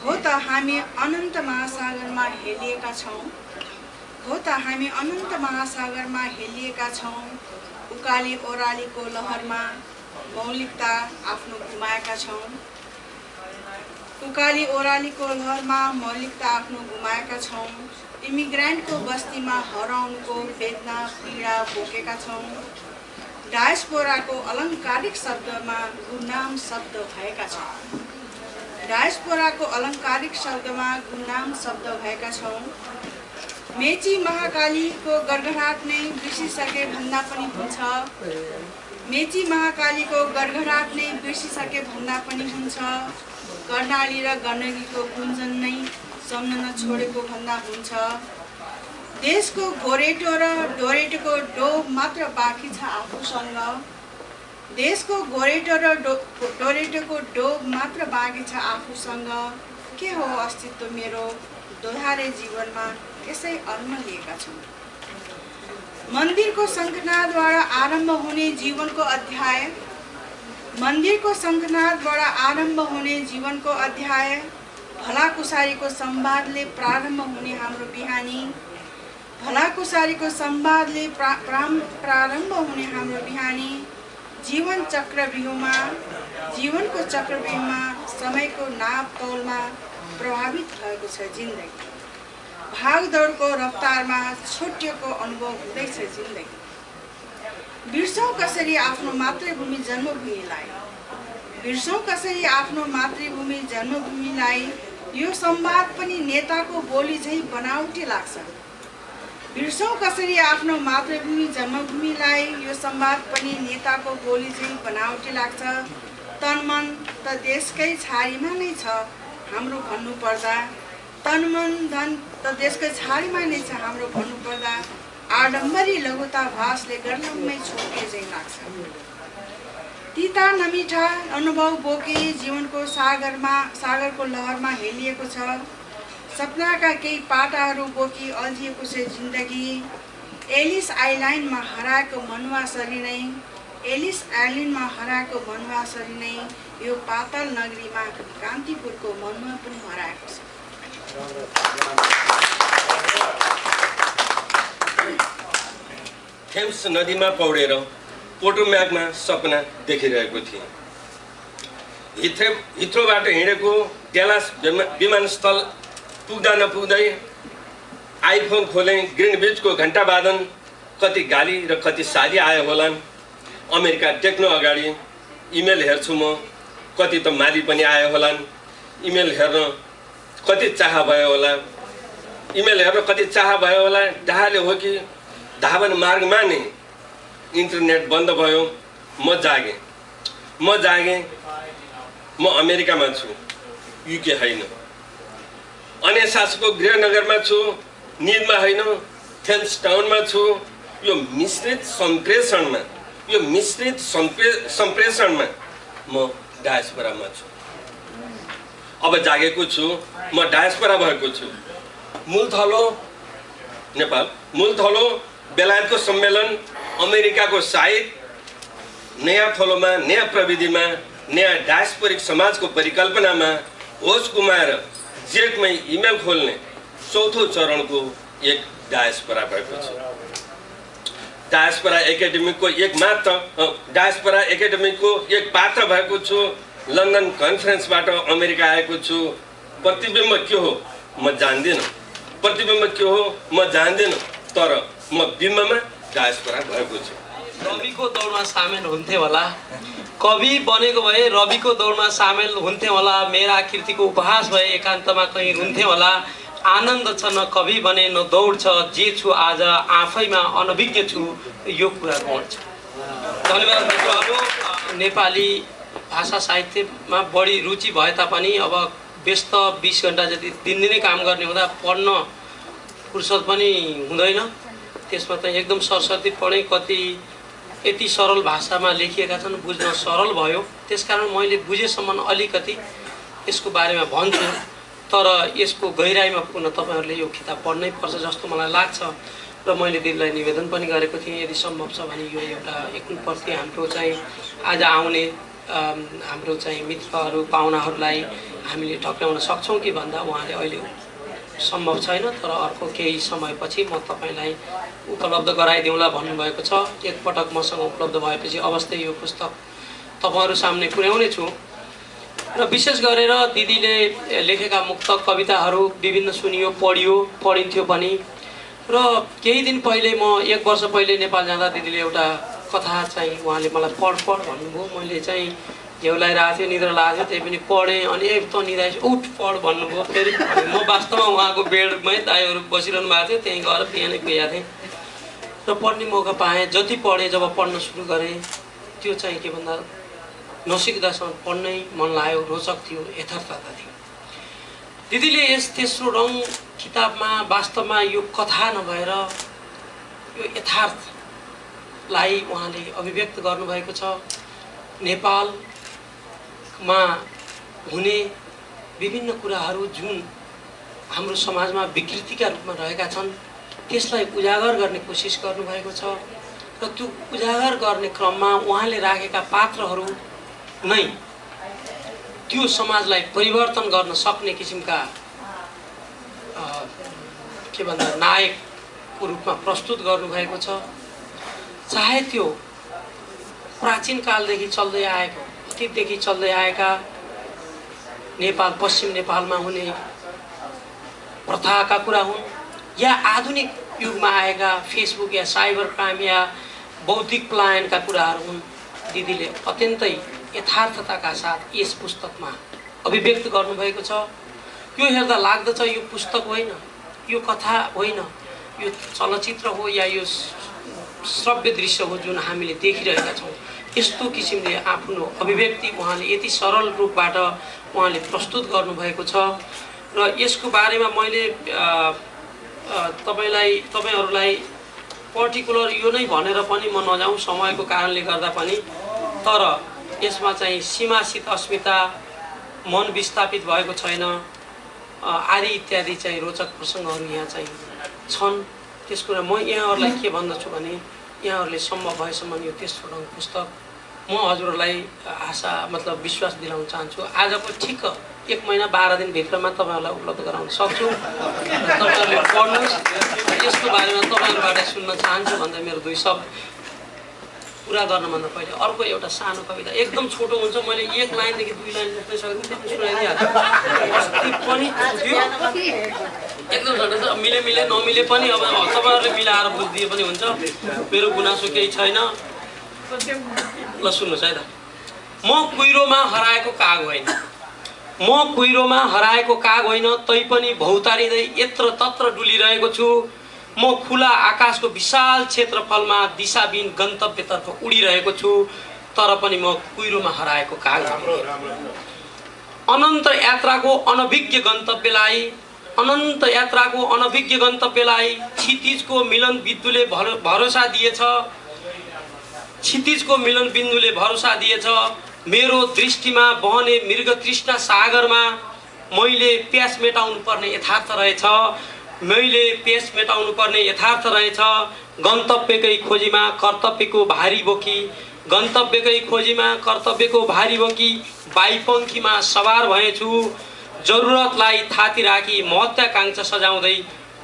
हो त हामी अनन्त महासागरमा हेलिएका छौँ, हो त हामी अनन्त महासागरमा हेलिएका छौँ। उकाली ओह्रालीको लहरमा मौलिकता आफ्नो गुमाएका छौँ, उकाली ओह्रालीको लहरमा मौलिकता आफ्नो गुमाएका छौँ। इमिग्रेन्टको बस्तीमा हराउनुको वेदना पीडा बोकेका छौँ। डायस्पोराको अलङ्कारिक शब्दमा गुमनाम शब्द भएका छौँ, डायस्पोराको अलङ्कारिक शब्दमा गुमनाम शब्द भएका छौँ। मेची महाकालीको गडगडाट नै बिर्सिसके भन्दा पनि हुन्छ। मेची महाकालीको गडगडाट नै बिर्सिसके भन्दा पनि हुन्छ। कर्णाली र गण्डकीको गुन्जन नै सम्झन छोडेको भन्दा हुन्छ। देशको गोरेटो र डोरेटोको डोब मात्र बाँकी छ आफूसँग। देशको गोरेटो र डोरेटोको डोब मात्र बाँकी छ आफूसँग। के हो अस्तित्व मेरो दोधारे जीवनमा यसै अल्मलिएका छौँ। मन्दिरको शङ्खनादबाट आरम्भ हुने जीवनको अध्याय, मन्दिरको शङ्खनादबाट आरम्भ हुने जीवनको अध्याय, भलाकुसारीको संवादले प्रारम्भ हुने हाम्रो बिहानी, भलाकुसारीको संवादले प्रारम्भ हुने हाम्रो बिहानी। जीवन चक्रव्यूहमा, जीवनको चक्रव्यूहमा समयको नाप तौलमा प्रभावित भएको छ जिन्दगी। भागदौडको रफ्तारमा छुट्टिएको अनुभव हुँदैछ जिन्दगी। बिर्सौँ कसरी आफ्नो मातृभूमि जन्मभूमिलाई, बिर्सौँ कसरी आफ्नो मातृभूमि जन्मभूमिलाई। यो संवाद पनि नेताको बोली झैँ बनावटी लाग्छ। बिर्सौँ कसरी आफ्नो मातृभूमि जन्मभूमिलाई। यो संवाद पनि नेताको बोली झैँ बनावटी लाग्छ। तन मन त देशकै छारीमा नै छ हाम्रो भन्नुपर्दा, तन मन धन त देशकै छारीमा नै छ हाम्रो भन्नुपर्दा। आडम्बरी लघुता भासले गर्लम्मै छोटे झैँ लाग्छ। तिता नमिठा अनुभव बोके जीवनको सागरको लहरमा हेलिएको छ। सपनाका केही पाटाहरू बोकी अल्झिएको छ जिन्दगी। एलिस आइल्यान्डमा हराएको मनुवासरी नै, एलिस आइल्यान्डमा हराएको मनुवासरी नै यो पातल नगरीमा कान्तिपुरको मनुवा पनि हराएको छ। थेम्स नदीमा पौडेर पोटोम्याकमा सपना देखिरहेको थिएँ। हिथ्रोबाट हिँडेको डेलास विमानस्थल पुग्दा नपुग्दै आइफोन खोलेँ, ग्रिनविचको घन्टावादन, कति गाली र कति साली आयो होलान्। अमेरिका टेक्नो अगाडि इमेल हेर्छु म, कति त माली पनि आयो होलान्। इमेल हेर्न कति चाह भयो होला, इमेल हेर्न कति चाह भयो होला। डाहाले हो कि धावन मार्गमा नै इन्टरनेट बन्द भयो। म जागेँ, म अमेरिकामा छु, युके होइन। अनेसासको गृहनगरमा छु, निदमा होइन, थेम्स टाउनमा छु। यो मिश्रित सम्प्रेषणमा म डायस्पोरामा छु। अब जागेको छु, म डायस्पोरा भएको छु। मूलथलो नेपाल, मूलथलो बेलायतको सम्मेलन, अमेरिकाको साइट, नयाँ थलोमा, नयाँ प्रविधिमा, नयाँ डायस्पोरिक समाजको परिकल्पनामा होस गुमाएर जेठमै इमेल खोल्ने चौथो चरणको एक डायस्पोरा भएको छु। डायस्पोरा एकाडेमीको एक पात्र भएको छु। लन्डन कन्फरेन्सबाट अमेरिका आएको छु। प्रतिबिम्ब के हो म जान्दिनँ, तर म बिम्बमा डायस्पोरा भएको छु। रविको दौडमा सामेल हुन्थे होला, कवि बनेको भए रविको दौडमा सामेल हुन्थे होला। मेरा कृतिको उपहास भए एकान्तमा कहीँ रुन्थे होला। आनन्द छ न कवि बने न दौड छ, जे छु आज आफैमा अनभिज्ञ छु, यो कुरा गौण छ। धन्यवाद मित्रहरू। नेपाली भाषा साहित्यमा बढी रुचि भए तापनि अब व्यस्त 20 घन्टा जति दिनदिनै काम गर्ने हुँदा पढ्न फुर्सद पनि हुँदैन। त्यसमा त एकदम सरस्वती पढेँ, कति यति सरल भाषामा लेखिएका छन्, बुझ्न सरल भयो। त्यसकारण मैले बुझेसम्म अलिकति यसको बारेमा भन्छु, तर यसको गहिराइमा पुग्न तपाईहरुले यो किताब पढ्नै पर्छ जस्तो मलाई लाग्छ। र मैले दिदीलाई निवेदन पनि गरेको थिएँ, यदि सम्भव छ भने यो एउटा एकप्रति हाम्रो चाहिँ आज आउने हाम्रो चाहिँ मित्रहरू पाहुनाहरूलाई हामीले टक्राउन सक्छौँ कि भन्दा उहाँले अहिले सम्भव छैन, तर अर्को केही समयपछि म तपाईलाई उपलब्ध गराइदिउँला भन्नुभएको छ। एकपटक मसँग उपलब्ध भएपछि अवश्य यो पुस्तक तपाईहरु सामने पुर्याउने छु। र विशेष गरेर दिदीले लेखेका मुक्तक कविताहरू विभिन्न सुनियो, पढिन्थ्यो पनि। र केही दिन पहिले म 1 वर्ष पहिले नेपाल जाँदा दिदीले एउटा कथा चाहिँ उहाँले मलाई पढ भन्नुभयो। मैले चाहिँ घिउ लगाइरहेको थियो, निद्रा लागेको थियो, त्यही पनि पढेँ। अनि एक त निदाएपछि उठ पढ भन्नुभयो। फेरि म वास्तवमा उहाँको बेडमै दाइहरू बसिरहनु भएको थियो, त्यहीँ गएर बिहानै गएको थिएँ र पढ्ने मौका पाएँ। जति पढेँ, जब पढ्न सुरु गरेँ त्यो चाहिँ के भन्दा नसिक्दासम्म पढ्नै मन लाग्यो, रोचक थियो, यथार्थता थियो। दिदीले यस तेस्रो रङ किताबमा वास्तवमा यो कथा नभएर यो यथार्थलाई उहाँले अभिव्यक्त गर्नुभएको छ। नेपालमा हुने विभिन्न कुराहरू जुन हाम्रो समाजमा विकृतिका रूपमा रहेका छन् त्यसलाई उजागर गर्ने कोसिस गर्नुभएको छ र त्यो उजागर गर्ने क्रममा उहाँले राखेका पात्रहरू नै त्यो समाजलाई परिवर्तन गर्न सक्ने किसिमका के भन्दा नायकको रूपमा प्रस्तुत गर्नुभएको छ। चाहे त्यो प्राचीन कालदेखि चल्दै आएको, अतीतदेखि चल्दै आएका नेपाल पश्चिम नेपालमा हुने प्रथाका कुरा हुन् या आधुनिक युगमा आएका फेसबुक या साइबर क्राइम या बौद्धिक पलायनका कुराहरू हुन्, दिदीले अत्यन्तै यथार्थताका साथ यस पुस्तकमा अभिव्यक्त गर्नुभएको छ। यो हेर्दा लाग्दछ यो पुस्तक होइन, यो कथा होइन, यो चलचित्र हो या यो श्रव्य दृश्य हो जुन हामीले देखिरहेका छौँ। यस्तो किसिमले आफ्नो अभिव्यक्ति उहाँले यति सरल रूपबाट उहाँले प्रस्तुत गर्नुभएको छ र यसको बारेमा मैले तपाईहरूलाई पर्टिकुलर यो नै भनेर पनि म नजाउँ समयको कारणले गर्दा पनि, तर यसमा चाहिँ सीमासित अस्मिता, मन विस्थापित भएको छैन आदि इत्यादि चाहिँ रोचक प्रसङ्गहरू यहाँ चाहिँ छन्। त्यसको म यहाँहरूलाई के भन्दछु भने यहाँहरूले सम्भव भएसम्म यो तेस्रो रङ पुस्तक म हजुरहरूलाई आशा मतलब विश्वास दिलाउन चाहन्छु। आजको ठिक्क 1 महिना 12 दिनभित्रमा तपाईँहरूलाई उपलब्ध गराउन सक्छु। तपाईँहरूले पढ्नुहोस्, यसको बारेमा तपाईँहरूबाट सुन्न चाहन्छु भन्दा मेरो 2 शब्द पुरा गर्नुभन्दा पहिले अर्को एउटा सानो कविता एकदम छोटो हुन्छ, मैले 1 लाइनदेखि 2 लाइन लेख्न सक्दिनँ, सुनाइदिइहाल्छु। अस्ति पनि एकदम छोटो छ, मिले नमिले पनि अब तपाईँहरूले मिलाएर बुझिदिए पनि हुन्छ, मेरो गुनासो केही छैन। ल सुन्नुहोस् है त। म कुहिरोमा हराएको काग होइन, म कुहिरोमा हराएको काग होइन, तैपनि भौतारिँदै यत्र तत्र डुलिरहेको छु। म खुला आकाशको विशाल क्षेत्रफलमा दिशाबिन गन्तव्यतर्फ उडिरहेको छु, तर पनि म कुहिरोमा हराएको काग होइन। अनन्त यात्राको अनभिज्ञ गन्तव्यलाई क्षितिजको मिलन भरोसा दिएछ। मेरो दृष्टिमा बहने मृग तृष्णा सागरमा मैले प्यास मेटाउनु पर्ने यथार्थ रहेछ। गन्तव्यकै खोजीमा कर्तव्यको भारी बोकी बाइपङ्खीमा सवार भएछु। जरुरतलाई थाती राखी महत्त्वाकांक्षा सजाउँदै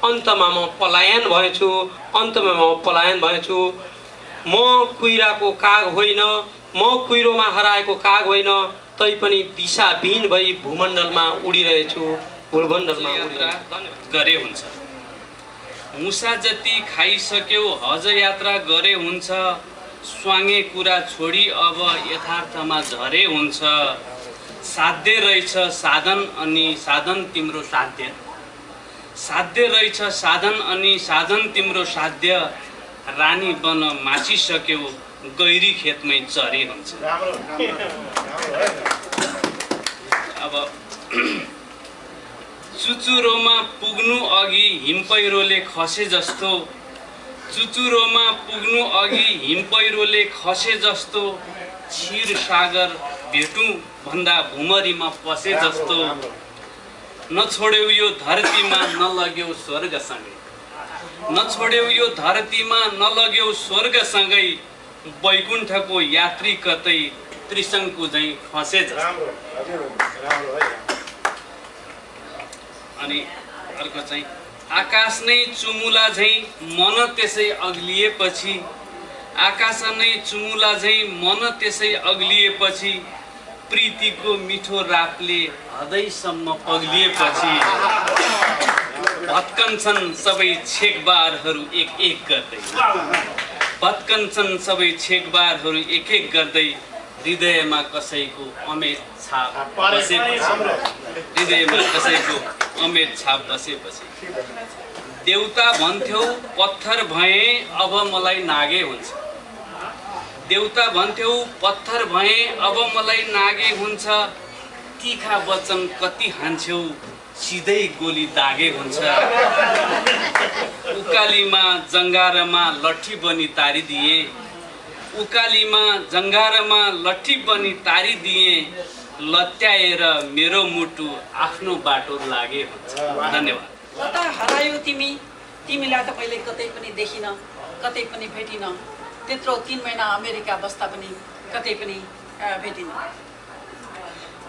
अन्तमा म पलायन भएछु। म कुहिराको काग होइन, म कुहिरोमा हराएको काग होइन, तैपनि दिशाविहीन भई भूमण्डलमा उडिरहेछु। गरे हुन्छ, मुसा जति खाइसक्यो हज यात्रा गरे हुन्छ। स्वाङ्गे कुरा छोडी अब यथार्थमा झरे हुन्छ। साध्य रहेछ साधन अनि साधन तिम्रो साध्य। रानी बन माचिसक्यो गैरी खेतमै चरे हुन्छ। अब चुचुरोमा पुग्नु अघि हिमपैह्रोले खसे जस्तो क्षीर सागर भेटौँ भन्दा भुमरीमा पसे जस्तो। नछोड्यौ यो धरतीमा नलग्यौ स्वर्गसँगै वैकुण्ठको यात्री कतै त्रिशङ्कु झैँ फसे जस्तो। अनि अर्को चाहिँ आकाश नै चुमुला झैँ मन त्यसै अग्लिएपछि प्रीतिको मिठो रापले हृदयसम्म पग्लिएपछि भत्कन्छन् सबै छेकबारहरू एक एक गर्दै हृदयमा कसैको अमेट छाप बसेपछि हृदयमा कसैको अमेट छाप बसेपछि देउता भन्थ्यौ पत्थर भए अब मलाई नागे हुन्छ देउता भन्थ्यौ पत्थर भए अब मलाई नागे हुन्छ तीखा वचन कति हान्छौ सिधै गोली दागे हुन्छ उकालीमा जङ्गारमा लट्ठी बनी तारिदिए उकालीमा जङ्गारमा लट्ठी बनी तारिदिए लत्याएर मेरो मुटु आफ्नो बाटो लागे हुन्छ धन्यवाद कता हरायो तिमी तिमीलाई त पहिले कतै पनि देखिन कतै पनि भेटिन त्यत्रो 3 महिना अमेरिका बस्दा पनि कतै पनि भेटिन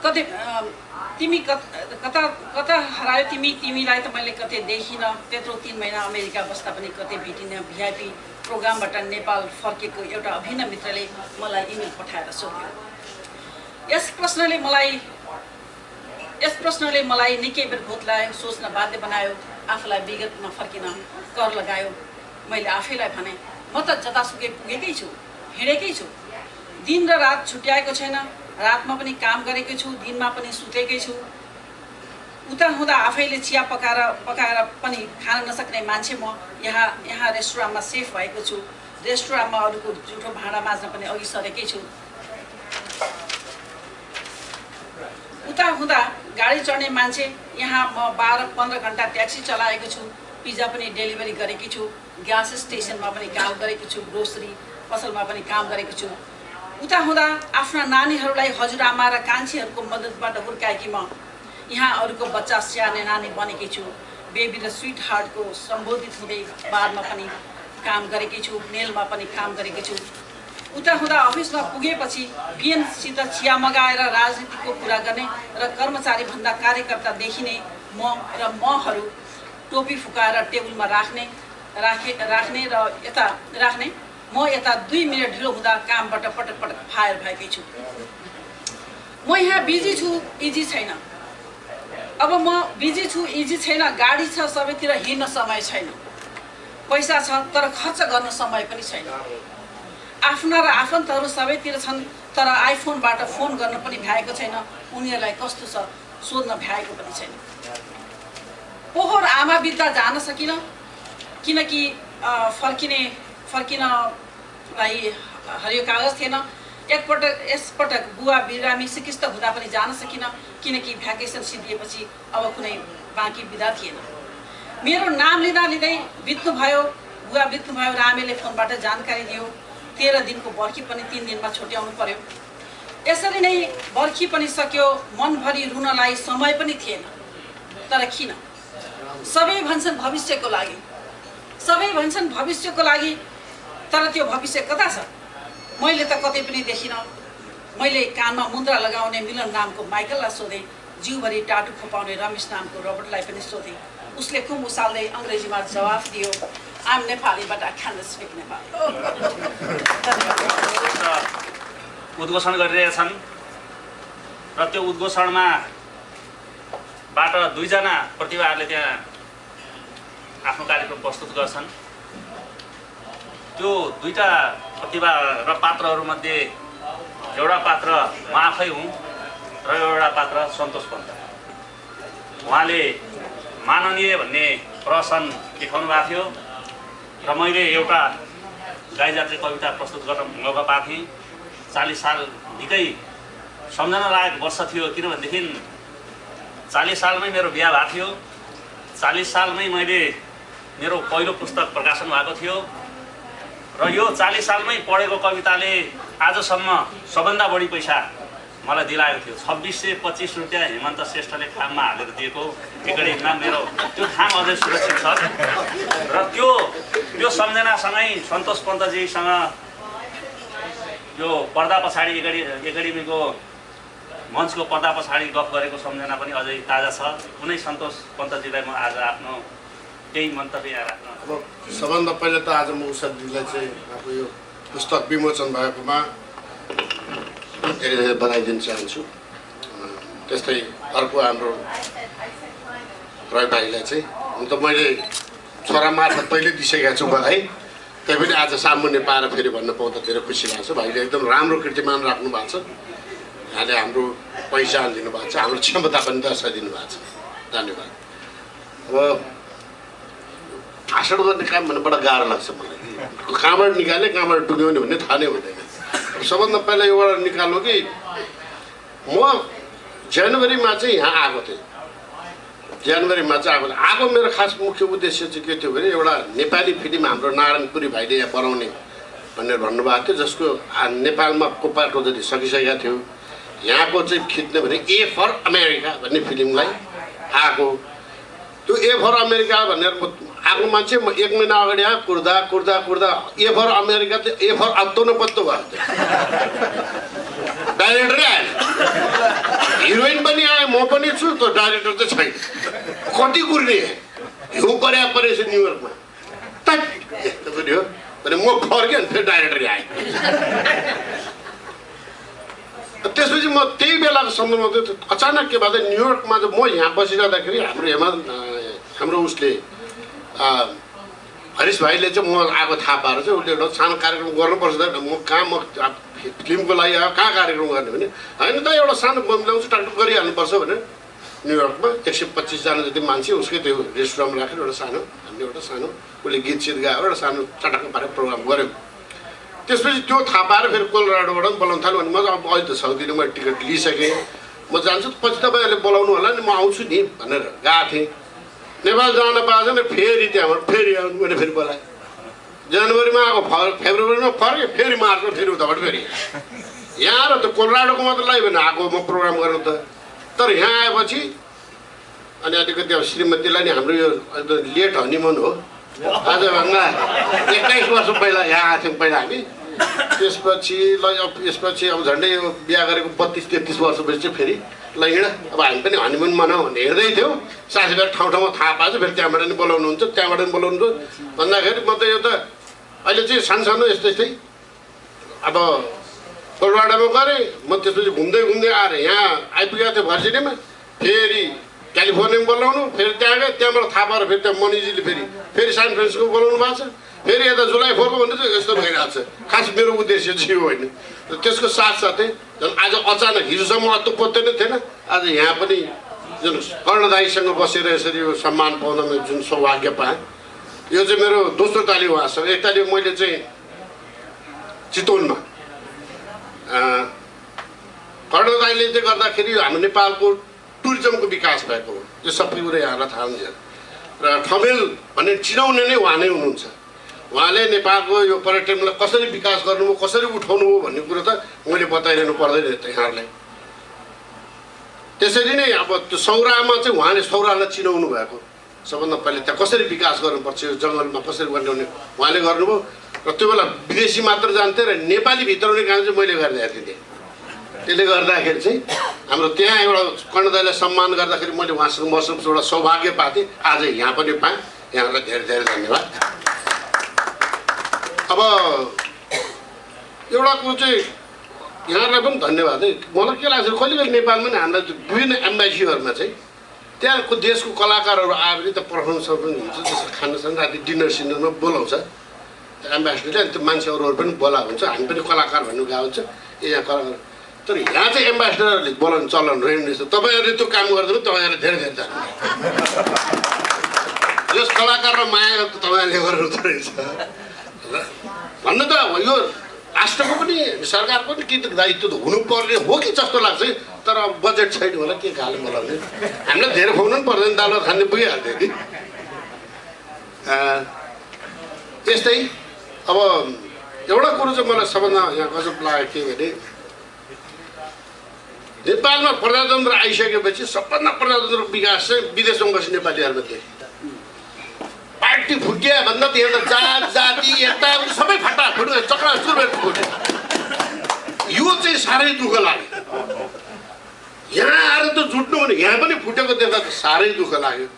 कतै तिमी कता कता हरायो तिमीलाई त मैले कतै देखिन त्यत्रो 3 महिना अमेरिका बस्दा पनि कतै भेटिन भिआइपी प्रोग्रामबाट नेपाल फर्केको एउटा अभिन्न मित्रले मलाई इमेल पठाएर सोध्यो यस प्रश्नले मलाई निकै बेर भोत लाग्यो सोच्न बाध्य बनायो आफूलाई विगतमा फर्किन कर लगायो मैले आफैलाई भने म त जतासुकै पुगेकै छु हिँडेकै छु दिन र रात छुट्याएको छैन रातमा पनि काम गरेकै छु दिनमा पनि सुतेकै छु उता हुँदा आफैले चिया पकाएर पनि खान नसक्ने मान्छे म यहाँ रेस्टुरेन्टमा सेफ भएको छु रेस्टुरेन्टमा अरूको जुठो भाँडा माझ्न पनि अघि सरेकै छु उता हुँदा गाडी चढ्ने मान्छे यहाँ म 12-15 घन्टा ट्याक्सी चलाएको छु पिज्जा पनि डेलिभरी गरेकी छु ग्यास स्टेसनमा पनि काम गरेको छु ग्रोसरी पसलमा पनि काम गरेको छु उता हुँदा आफ्ना नानीहरूलाई हजुरआमा र कान्छीहरूको मद्दतबाट हुर्काएकी म यहाँ अरूको बच्चा स्याहार्ने नानी बनेकी छु बेबी र स्विट हार्टको सम्बोधित हुँदै बारमा पनि काम गरेकी छु नेलमा पनि काम गरेकी छु उता हुँदा अफिसमा पुगेपछि बिएनसित चिया मगाएर राजनीतिको कुरा गर्ने र कर्मचारीभन्दा कार्यकर्ता देखिने महरू टोपी फुकाएर टेबलमा राख्ने र म यता 2 मिनट ढिलो हुँदा कामबाट पटक फायर भएकै छु म यहाँ बिजी छु इजी छैन अब म बिजी छु इजी छैन गाडी छ सबैतिर हिँड्न समय छैन पैसा छ तर खर्च गर्न समय पनि छैन आफ्ना र आफन्तहरू सबैतिर छन् तर आइफोनबाट फोन गर्न पनि भ्याएको छैन उनीहरूलाई कस्तो छ सोध्न भ्याएको पनि छैन पोहोर आमा बित्दा जान सकिन किनकि फर्किनलाई हरियो कागज थिएन यसपटक बुवा बिरामी सिकिस्त हुँदा पनि जान सकिन किनकि भ्याकेसन सिद्धिएपछि अब कुनै बाँकी बिदा थिएन मेरो नाम लिँदै बित्नुभयो बुवा बित्नुभयो रामेले फोनबाट जानकारी दियो 13 दिनको बर्खी पनि 3 दिनमा छुट्याउनु पर्यो यसरी नै बर्खी पनि सक्यो मनभरि रुनलाई समय पनि थिएन तर किन सबै भन्छन् भविष्यको लागि तर त्यो भविष्य कता छ मैले त कतै पनि देखिन मैले कानमा मुद्रा लगाउने मिलन नामको माइकललाई सोधेँ जिउभरि टाटु खोपाउने रमेश नामको रोबर्टलाई पनि सोधेँ उसले खुम उसाल्दै अङ्ग्रेजीमा जवाफ दियो आम Nepali but I can speak Nepali उद्घोषण गरिरहेछन् र त्यो उद्घोषणमा बाट 2 जना प्रतिभाहरूले त्यहाँ आफ्नो कार्यक्रम प्रस्तुत गर्छन् त्यो 2टा प्रतिभा र पात्रहरूमध्ये एउटा पात्र म आफै हुँ र एउटा पात्र सन्तोष पन्त उहाँले माननीय भन्ने प्रश्न देखाउनु भएको थियो र मैले एउटा गाई जात्री कविता प्रस्तुत गर्न मौका पाएको थिएँ 40 साल निकै सम्झना लायक वर्ष थियो किनभनेदेखि 40 सालमै मेरो बिहा भएको थियो 40 सालमै मैले मेरो पहिलो पुस्तक प्रकाशन भएको थियो र यो 40 सालमै पढेको कविताले आजसम्म सबभन्दा बढी पैसा मलाई दिलाएको थियो 2625 रुपियाँ हेमन्त श्रेष्ठले खाममा हालेर दिएको एकडीमा मेरो त्यो खाम अझै सुरक्षित छ र त्यो सम्झनासँगै सन्तोष पन्तजीसँग यो पर्दा पछाडि एकाडेमीको मञ्चको पर्दा पछाडि गफ गरेको सम्झना पनि अझै ताजा छ कुनै सन्तोष पन्तजीलाई म आज आफ्नो केही मन्तव्य राख्न सबभन्दा पहिला त आज म उषाजीलाई चाहिँ आफू यो पुस्तक विमोचन भएकोमा धेरै धेरै बधाई दिन चाहन्छु त्यस्तै अर्को हाम्रो प्रयोग भाइलाई चाहिँ हुन त मैले छोरा मार्फत पहिले दिइसकेको छु बधाई त्यही पनि आज सामुन्ने पाएर फेरि भन्न पाउँदा धेरै खुसी लाग्छ। भाइले एकदम राम्रो कीर्तिमान राख्नु भएको छ, यहाँले हाम्रो पहिचान दिनुभएको छ, हाम्रो क्षमता पनि दर्शाइदिनु भएको छ। धन्यवाद। अब भाषण गर्ने काम भन्नु बडा गाह्रो लाग्छ मलाई। कहाँबाट निकाले कहाँबाट टुङ्ग्याउने भन्ने थाहा नै हुँदैन। सबभन्दा पहिला एउटा निकाल्नु कि म जनवरीमा चाहिँ यहाँ आएको थिएँ। जनवरीमा चाहिँ आएको मेरो खास मुख्य उद्देश्य चाहिँ के थियो भने एउटा नेपाली फिल्म हाम्रो नारायणपुरी भाइले यहाँ बनाउने भनेर भन्नुभएको थियो, जसको नेपालमा को पाटो जति सकिसकेका थियो। यहाँको चाहिँ खिच्ने भने ए फर अमेरिका भन्ने फिल्मलाई आएको। त्यो ए फर अमेरिका भनेर आएको मान्छे म 1 महिना अगाडि आयो, कुर्दा कुर्दा कुर्दा ए फर अमेरिका चाहिँ ए फर अत्तो न पत्तो भयो। डाइरेक्टरै आएन, हिरोइन पनि आयो, म पनि छु, त्यो डाइरेक्टर चाहिँ छैन। कति कुर्ने हिउँ पर्या परेछ न्युयोर्कमा त्यस्तो पनि हो भने म फर्केँ अनि फेरि डाइरेक्टरै आएँ। त्यसपछि म त्यही बेलाको सन्दर्भमा चाहिँ अचानक के भयो न्युयोर्कमा चाहिँ म यहाँ बसिरहँदाखेरि हाम्रो उसले हरिश भाइले चाहिँ म आएको थाहा पाएर चाहिँ उसले एउटा सानो कार्यक्रम गर्नुपर्छ त। म फिल्मको लागि आयो, कहाँ कार्यक्रम गर्ने भने होइन त एउटा सानो बम ल्याउँछु टाकटुक गरिहाल्नुपर्छ भनेर न्युयोर्कमा 125 जना जति मान्छे उसकै त्यो रेस्टुरेन्टमा राखेर एउटा सानो हामीले एउटा सानो उसले गीत सित गायो, एउटा सानो चटक्क पारेर प्रोग्राम गऱ्यो। त्यसपछि त्यो थाहा पाएर फेरि कोलोराडोबाट पनि बोलाउनु थाल्यो भने म अब अहिले त सक्दिनँ, मैले टिकट लिइसकेँ, म जान्छु, पछि तपाईँहरूले बोलाउनु होला नि, म आउँछु नि भनेर गएको थिएँ। नेपाल जान पाएछ नि फेरि त्यहाँबाट फेरि आउनु मैले फेरि बोलाएँ। जनवरीमा आएको फेब्रुअरीमा फर्केँ, फेरि मार्चमा फेरि उताबाट फेरि यहाँ र त कोलोराडोको मात्र लागि भने आएको म प्रोग्राम गर्नु त। तर यहाँ आएपछि अनि अलिकति अब श्रीमतीलाई नि हाम्रो यो लेट हनीमुन हो, आजभन्दा 21 वर्ष पहिला यहाँ आएको थियौँ पहिला हामी। त्यसपछि यसपछि अब झन्डै यो बिहा गरेको 32-33 वर्षपछि चाहिँ फेरि ल हिँड अब हामी पनि हनीमुन मनाउँ भनेर हिँड्दै थियौँ। साथीभाइ ठाउँ ठाउँमा थाहा पाएछ, फेरि त्यहाँबाट नि बोलाउनुहुन्छ, त्यहाँबाट पनि बोलाउनुहुन्छ भन्दाखेरि म त यो त अहिले चाहिँ सानो यस्तै अब कोलवाडामा गरेँ। म त्यसपछि घुम्दै आएर यहाँ आइपुगेको थिएँ भर्सिटीमा, फेरि क्यालिफोर्नियामा बोलाउनु, फेरि त्यहाँ गएँ, त्यहाँबाट थाहा पाएर फेरि त्यहाँ मनिजीले फेरि सान फ्रान्सिस्को बोलाउनु भएको छ, फेरि यता जुलाई 4 भन्ने चाहिँ यस्तो भइरहेको छ। खास मेरो उद्देश्य चाहिँ यो होइन। त्यसको साथसाथै झन् आज अचानक हिजोसम्म अत्तो पत्तो नै थिएन, आज यहाँ पनि जुन कर्णदायीसँग बसेर यसरी यो सम्मान पाउनमा जुन सौभाग्य पाएँ, यो चाहिँ मेरो दोस्रो ताली उहाँसँग। एक ताली मैले चाहिँ चितवनमा कर्णदायीले चाहिँ गर्दाखेरि हाम्रो नेपालको टुरिज्मको विकास भएको हो, यो सबै कुरो यहाँलाई थाहा हुन्छ। र ठमेल भन्ने चिनाउने नै उहाँ नै हुनुहुन्छ। उहाँले नेपालको यो पर्यटनलाई कसरी विकास गर्नुभयो, कसरी उठाउनु हो भन्ने कुरो त मैले बताइरहनु पर्दैन त यहाँहरूलाई। त्यसरी नै अब त्यो सौरामा चाहिँ उहाँले सौरालाई चिनाउनु भएको, सबभन्दा पहिले त्यहाँ कसरी विकास गर्नुपर्छ, यो जङ्गलमा कसरी बनाउने उहाँले गर्नुभयो। र त्यो बेला विदेशी मात्र जान्थे र नेपाली भित्राउने काम चाहिँ मैले गरिदिएको थिएँ। त्यसले गर्दाखेरि चाहिँ हाम्रो त्यहाँ एउटा कर्णदायीलाई सम्मान गर्दाखेरि मैले उहाँसँग मसँग एउटा सौभाग्य पाएको थिएँ, आज यहाँ पनि पाएँ। यहाँलाई धेरै धेरै धन्यवाद। अब एउटा कुरो चाहिँ यहाँलाई पनि धन्यवाद है। मलाई के लाग्छ कहिले कहिले नेपालमा नि हामीलाई विभिन्न एम्बेसीहरूमा चाहिँ त्यहाँको देशको कलाकारहरू आयो भने त पर्फर्मेन्सहरू पनि हुन्छ, जस्तो खानसान राति डिनर सिनरमा बोलाउँछ एम्बेसडरले, अनि त्यो मान्छे अरूहरू पनि बोलाएको हुन्छ, हामी पनि कलाकार भन्नु गएको हुन्छ ए यहाँ कलाकार। तर यहाँ चाहिँ एम्बेसडरहरूले बोलाउने चलन रहेन रहेछ। तपाईँहरूले त्यो काम गर्दा पनि तपाईँहरूले धेरै धेरै जानु यस कलाकारलाई माया तपाईँहरूले गर्नुहुँदो रहेछ भन्नु त यो राष्ट्रको पनि सरकारको पनि के दायित्व त हुनुपर्ने हो कि जस्तो लाग्छ। तर अब बजेट छैन होला के खाले बोलाउने, हामीलाई धेरै खुवाउनु पनि पर्दैन, दाल भात खाने पुगिहाल्थ्यो कि। त्यस्तै अब एउटा कुरो चाहिँ मलाई सबभन्दा यहाँ गजब लाग्यो के भने नेपालमा प्रजातन्त्र आइसकेपछि सबभन्दा प्रजातन्त्र विकास चाहिँ विदेशमा बस्ने नेपालीहरूमा थियो। पार्टी फुट्यो भन्दा त्यहाँ त जात जाति यता सबै फट्टा फुट्यो, चक्राचुर फुट्यो। यो चाहिँ साह्रै दुःख लाग्यो। यहाँ आएर त जुट्नु भने यहाँ पनि फुटेको देख्दा त साह्रै दुःख लाग्यो।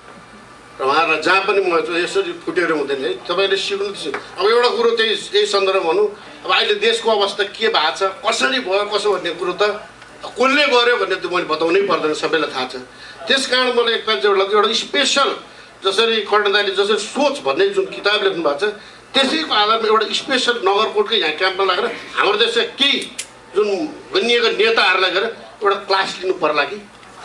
र उहाँहरूलाई जहाँ पनि म यसरी फुटेर हुँदैन है, तपाईँले सिक्नु। अब एउटा कुरो चाहिँ यही सन्दर्भमा भनौँ, अब अहिले देशको अवस्था के भएको छ, कसरी भयो कसो भन्ने कुरो त कसले गर्यो भन्ने त मैले बताउनै पर्दैन, सबैलाई थाहा छ। त्यस कारण मलाई एकताल चाहिँ एउटा स्पेसल जसरी कर्णदायीले जसरी सोच भन्ने जुन किताब लेख्नु भएको छ त्यसैको आधारमा एउटा स्पेसल नगरकोटकै यहाँ क्याम्पमा लागेर हाम्रो देशका केही जुन गनिएका नेताहरूलाई गएर एउटा क्लास लिनु पर्ला कि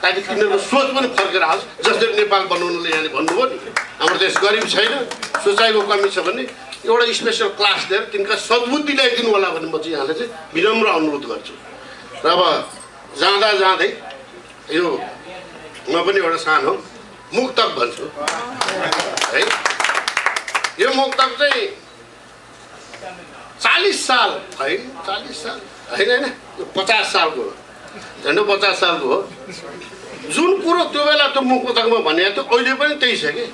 ताकि तिनीहरूको सोच पनि फर्केर आओस्। जसरी नेपाल बनाउनुले यहाँले भन्नुभयो नि हाम्रो देश गरिब छैन, सोचाइको कमी छ भने एउटा स्पेसल क्लास दिएर तिनका सद्बुद्धि ल्याइदिनु होला भने म चाहिँ यहाँले चाहिँ विनम्र अनुरोध गर्छु। र अब जाँदा जाँदै यो म पनि एउटा सानो मुक्तक भन्छु है। यो मुक्तक चाहिँ 40 साल है, 40 साल होइन होइन, यो 50 सालको हो, झन्डै 50 सालको हो। जुन कुरो त्यो बेला त्यो मुक्तकमा भनेको थियो अहिले पनि त्यही छ कि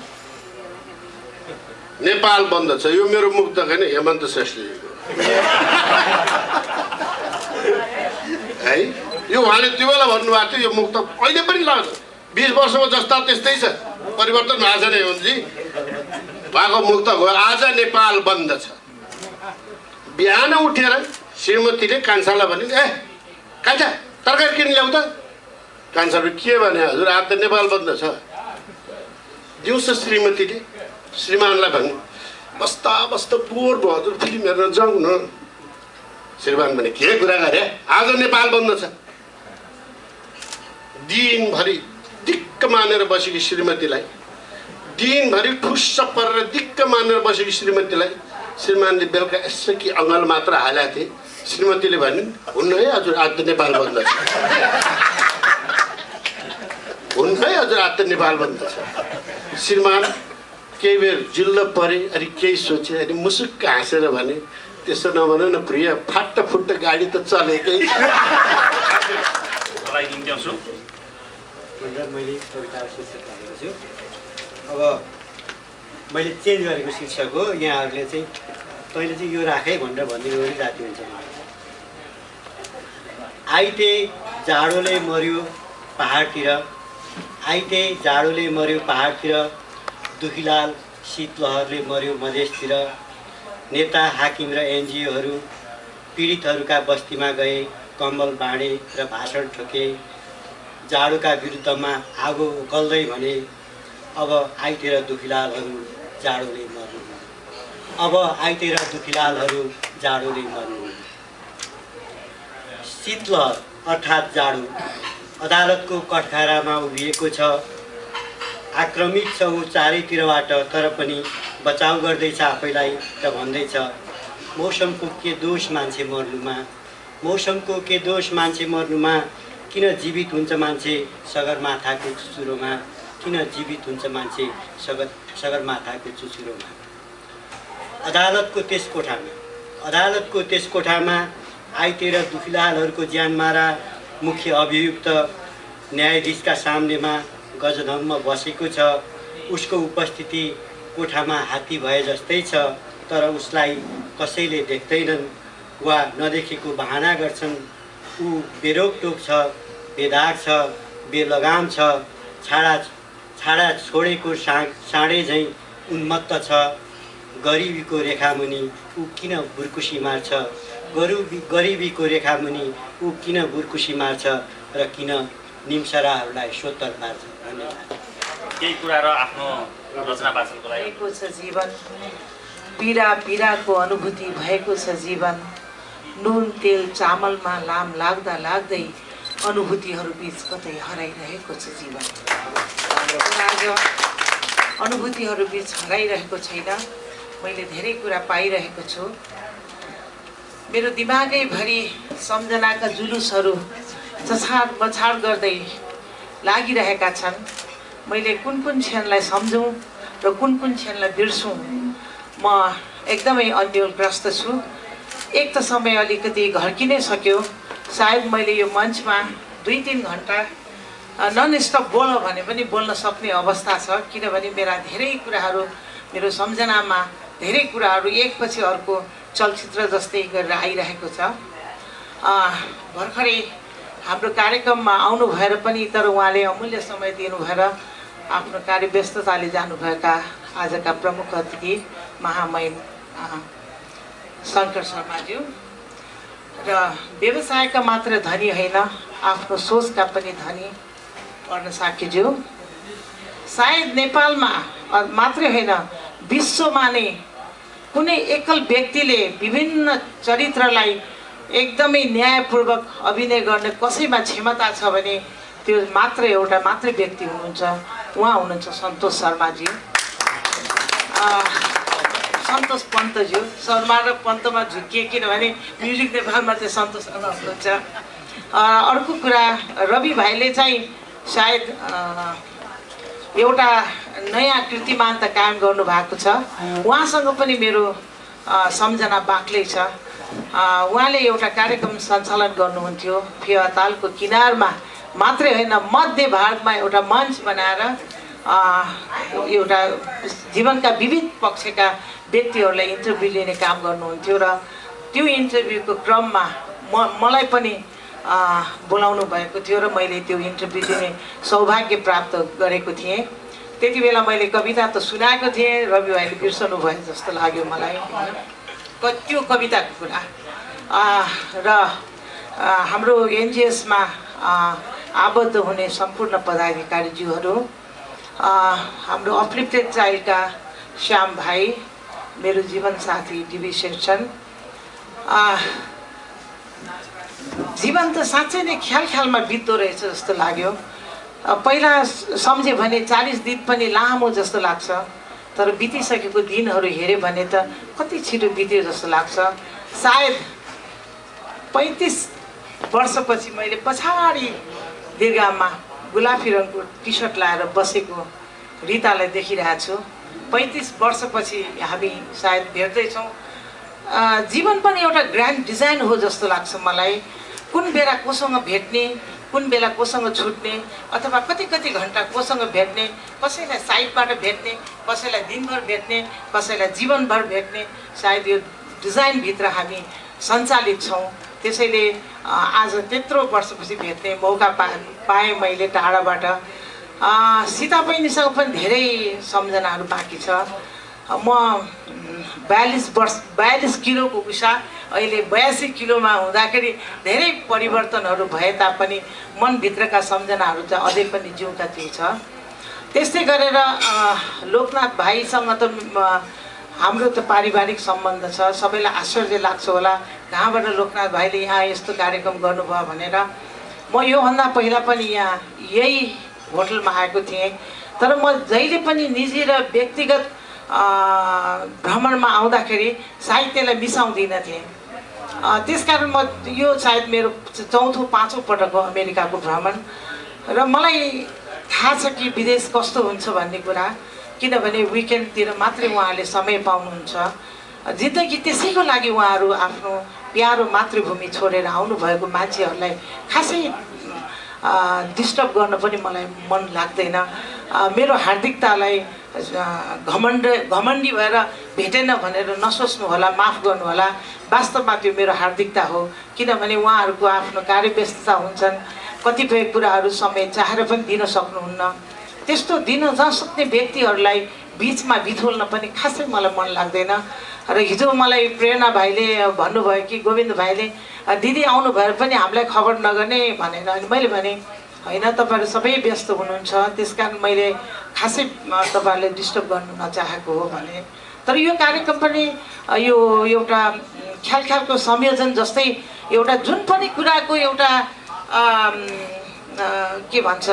नेपाल बन्द छ। यो मेरो मुक्तक होइन, हेमन्त श्रेष्ठजीको है। यो उहाँले त्यो बेला भन्नुभएको थियो। यो मुक्तक अहिले पनि लाग्छ, 20 वर्षमा जस्ता त्यस्तै छ, परिवर्तन भएको छ नि हेमन्तजी। उहाँको मुक्तक हो, आज नेपाल बन्द छ। बिहान उठेर श्रीमतीले कान्छालाई भने, ए कान्छा तरकारी किन ल्याउ त? कान्छाले के भने, हजुर आज त नेपाल बन्द छ। दिउँसो श्रीमतीले श्रीमानलाई भने, बस्दा बस्दा बोर भयो हजुर, फिल्म हेर्न जाउँ न। श्रीमान भने, के कुरा गरे, आज नेपाल बन्द छ। दिनभरि दिक्क मानेर बसेकी श्रीमतीलाई, दिनभरि ठुस्स परेर दिक्क मानेर बसेकी श्रीमतीलाई श्रीमानले बेलुका यसो कि अङ्गल मात्र हालेको थिए। श्रीमतीले भने, हुन्न है हजुर आज त नेपाल बन्द छ। हुन्न है हजुर आज त नेपाल बन्द छ। श्रीमान केही बेर जिल्ल परे, अनि केही सोचे, अनि मुसुक्क हाँसेर भने, त्यसो नभन न प्रिय, फाट्ट फुट्ट गाडी त चलेकै छ। मैले कविता शीर्षक राखेको छु। अब मैले चेन्ज गरेको शीर्षक हो। यहाँहरूले चाहिँ तैँले चाहिँ यो राखे भनेर भनिदिनु पनि जाति हुन्छ। आइते जाडोले मर्यो पहाडतिर, आइते जाडोले मर्यो पहाडतिर, दुखीलाल शीतलहरले मर्यो मधेसतिर। नेता हाकिम र एनजिओहरू पीडितहरूका बस्तीमा गए, कम्बल बाँडे र भाषण ठोके, जाडोका विरुद्धमा आगो गल्दै भने, अब आइतेर दुखीलालहरू जाडोले मर्नु, अब आइतेर दुखीलालहरू जाडोले मर्नु। शीतलहर अर्थात् जाडो अदालतको कठघरामा उभिएको छ। आक्रमित छ ऊ चारैतिरबाट, तर पनि बचाउ गर्दैछ आफैलाई र भन्दैछ, मौसमको के दोष मान्छे मर्नुमा, मौसमको के दोष मान्छे मर्नुमा। किन जीवित हुन्छ मान्छे सगरमाथाको चुचुरोमा, किन जीवित हुन्छ मान्छे सगरमाथाको चुचुरोमा। अदालतको त्यस कोठामा आइतेर दुखीलालहरूको ज्यानमारा मुख्य अभियुक्त न्यायाधीशका सामनेमा गजधम्म बसेको छ। उसको उपस्थिति कोठामा हात्ती भए जस्तै छ, तर उसलाई कसैले देख्दैनन् वा नदेखेको बहाना गर्छन्। ऊ बेरोकटोक छ, बेदाग छ, बेलगाम छ, छाडा छोडेको साँडे झैँ उन्मत्त छ। गरिबीको रेखामुनि ऊ किन बुर्कुसी मार्छ, गरिबीको रेखामुनि ऊ किन बुर्कुसी मार्छ र किन निम्सराहरूलाई सोत्तर पार्छ। धन्यवाद। केही कुरा र आफ्नो रचना वाचनको लागि भएको छ जीवन, पीडाको अनुभूति भएको छ जीवन। नुन तेल चामलमा लाम लाग्दा लाग्दै अनुभूतिहरू बीच कतै हराइरहेको छ जीवन। आज अनुभूतिहरू बीच हराइरहेको छैन, मैले धेरै कुरा पाइरहेको छु। मेरो दिमागैभरि सम्झनाका जुलुसहरू चछाड बछाड गर्दै लागिरहेका छन्। मैले कुन क्षणलाई सम्झौँ र कुन क्षणलाई बिर्सौँ, म एकदमै अन्योलग्रस्त छु। एक त समय अलिकति घर्किनै सक्यो। सायद मैले यो मञ्चमा 2-3 घन्टा नन स्टप बोल भने पनि बोल्न सक्ने अवस्था छ, किनभने मेरा धेरै कुराहरू, मेरो सम्झनामा धेरै कुराहरू एकपछि अर्को चलचित्र जस्तै गरेर आइरहेको छ। भर्खरै हाम्रो कार्यक्रममा आउनु भएर पनि, तर उहाँले अमूल्य समय दिनुभएर आफ्नो कार्य व्यस्तताले जानुभएका आजका प्रमुख अतिथि महामहिम शङ्कर शर्माज्यू र व्यवसायका मात्र धनी होइन, आफ्नो सोचका पनि धनी पढ्न साक्यज्यू। सायद नेपालमा मात्रै होइन, विश्वमा नै कुनै एकल व्यक्तिले विभिन्न चरित्रलाई एकदमै न्यायपूर्वक अभिनय गर्ने कसैमा क्षमता छ भने त्यो मात्रै व्यक्ति हुनुहुन्छ, उहाँ हुनुहुन्छ सन्तोष शर्माजी। सन्तोष पन्तज्यू, शर्मा र पन्तमा झुकिए किनभने म्युजिक नेपालमा चाहिँ सन्तोष शर्मा हुनुहुन्छ। अर्को कुरा, रवि भाइले चाहिँ सायद एउटा नयाँ कीर्तिमान त कायम गर्नुभएको छ। उहाँसँग पनि मेरो सम्झना बाक्लै छ। उहाँले एउटा कार्यक्रम सञ्चालन गर्नुहुन्थ्यो, फेवातालको किनारमा मात्रै होइन मध्य भागमा एउटा मञ्च बनाएर एउटा जीवनका विविध पक्षका व्यक्तिहरूलाई इन्टरभ्यू लिने काम गर्नुहुन्थ्यो र त्यो इन्टरभ्यूको क्रममा मलाई पनि बोलाउनु भएको थियो र मैले त्यो इन्टरभ्यू दिने सौभाग्य प्राप्त गरेको थिएँ। त्यति बेला मैले कविता त सुनाएको थिएँ, रवि भाइले बिर्सनु भयो जस्तो लाग्यो मलाई त्यो कविताको कुरा। र हाम्रो एनजिएसमा आबद्ध हुने सम्पूर्ण पदाधिकारीज्यूहरू, हाम्रो अपलिफ्टेड चाइल्डका श्याम भाइ, मेरो जीवन साथी डिबी शेरचन। जीवन त साँच्चै नै ख्यालमा बित्दो रहेछ जस्तो लाग्यो। पहिला सम्झ्यो भने 40 दिन पनि लामो जस्तो लाग्छ, तर बितिसकेको दिनहरू हेऱ्यो भने त कति छिटो बित्यो जस्तो लाग्छ। सायद 35 वर्षपछि मैले पछाडि दीर्घामा गुलाफी रङको टी सर्ट लाएर बसेको रितालाई देखिरहेको छु। 35 वर्षपछि हामी सायद भेट्दैछौँ। जीवन पनि एउटा ग्रान्ड डिजाइन हो जस्तो लाग्छ मलाई। कुन बेला कोसँग भेट्ने, कुन बेला कोसँग छुट्ने, अथवा कति घन्टा कोसँग भेट्ने, कसैलाई साइडबाट भेट्ने, कसैलाई दिनभर भेट्ने, कसैलाई जीवनभर भेट्ने, सायद यो डिजाइनभित्र हामी सञ्चालित छौँ। त्यसैले आज त्यत्रो वर्षपछि भेट्ने मौका पाएँ मैले टाढाबाट। सीता बहिनीसँग पनि धेरै सम्झनाहरू बाँकी छ। म 42 किलोको उषा अहिले 82 किलोमा हुँदाखेरि धेरै परिवर्तनहरू भए तापनि मनभित्रका सम्झनाहरू चाहिँ अझै पनि जिउँका त्यही छ। त्यस्तै गरेर लोकनाथ भाइसँग त हाम्रो त पारिवारिक सम्बन्ध छ। सबैलाई आश्चर्य लाग्छ होला कहाँबाट लोकनाथ भाइले यहाँ यस्तो कार्यक्रम गर्नुभयो भनेर। म योभन्दा पहिला पनि यहाँ यही होटलमा आएको थिएँ, तर म जहिले पनि निजी र व्यक्तिगत भ्रमणमा आउँदाखेरि साहित्यलाई मिसाउँदिनँ थिएँ। त्यसकारण म यो सायद मेरो 4औँ-5औँ पटक हो अमेरिकाको भ्रमण, र मलाई थाहा छ कि विदेश कस्तो हुन्छ भन्ने कुरा, किनभने विकेन्डतिर मात्रै उहाँहरूले समय पाउनुहुन्छ। जिन्दगी त्यसैको लागि उहाँहरू आफ्नो प्यारो मातृभूमि छोडेर आउनुभएको मान्छेहरूलाई खासै डिस्टर्ब गर्न पनि मलाई मन लाग्दैन। मेरो हार्दिकतालाई घमण्डी भएर भेटेन भनेर नसोच्नु होला, माफ गर्नु होला। वास्तवमा त्यो मेरो हार्दिकता हो, किनभने उहाँहरूको आफ्नो कार्यव्यस्तता हुन्छन्, कतिपय कुराहरू समय चाहेर पनि दिन सक्नुहुन्न। त्यस्तो दिन नसक्ने व्यक्तिहरूलाई बिचमा बिथोल्न पनि खासै मलाई मन लाग्दैन। र हिजो मलाई प्रेरणा भाइले भन्नुभयो कि गोविन्द भाइले दिदी आउनु भएर पनि हामीलाई खबर नगर्ने भनेर। अनि मैले भने होइन, तपाईँहरू सबै व्यस्त हुनुहुन्छ, त्यसकारण मैले खासै तपाईँहरूले डिस्टर्ब गर्नु नचाहेको हो भने। तर यो कार्यक्रम पनि यो एउटा ख्यालको संयोजन जस्तै एउटा जुन पनि कुराको एउटा के भन्छ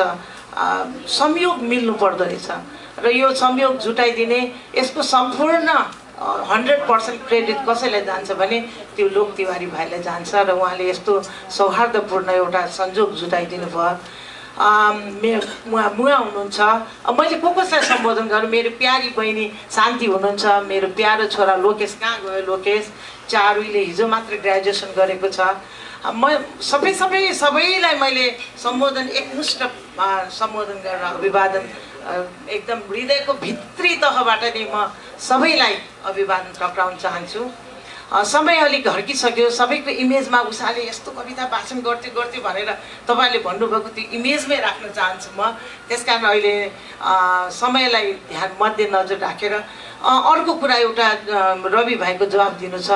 संयोग मिल्नु पर्दो रहेछ, र यो संयोग जुटाइदिने यसको सम्पूर्ण 100% क्रेडिट कसैलाई जान्छ भने त्यो लोक तिवारी भाइलाई जान्छ। र उहाँले यस्तो सौहार्दपूर्ण एउटा संयोग जुटाइदिनु भयो। मुवा हुनुहुन्छ, मैले कसलाई सम्बोधन गरेँ, मेरो प्यारी बहिनी शान्ति हुनुहुन्छ, मेरो प्यारो छोरा लोकेश कहाँ गयो, लोकेश चारुले हिजो मात्र ग्रेजुएसन गरेको छ। म सबैलाई मैले सम्बोधन एकमुष्ट सम्बोधन गरेर अभिवादन एकदम हृदयको भित्री तहबाट नै म सबैलाई अभिवादन टक्राउन चाहन्छु। समय अलिक घर्किसक्यो, सबैको इमेजमा उषाले यस्तो कविता वाचन गर्थ्यो भनेर तपाईँले भन्नुभएको त्यो इमेजमै राख्न चाहन्छु म। त्यसकारण अहिले समयलाई मध्यनजर राखेर अर्को कुरा एउटा रवि भाइको जवाब दिनु छ।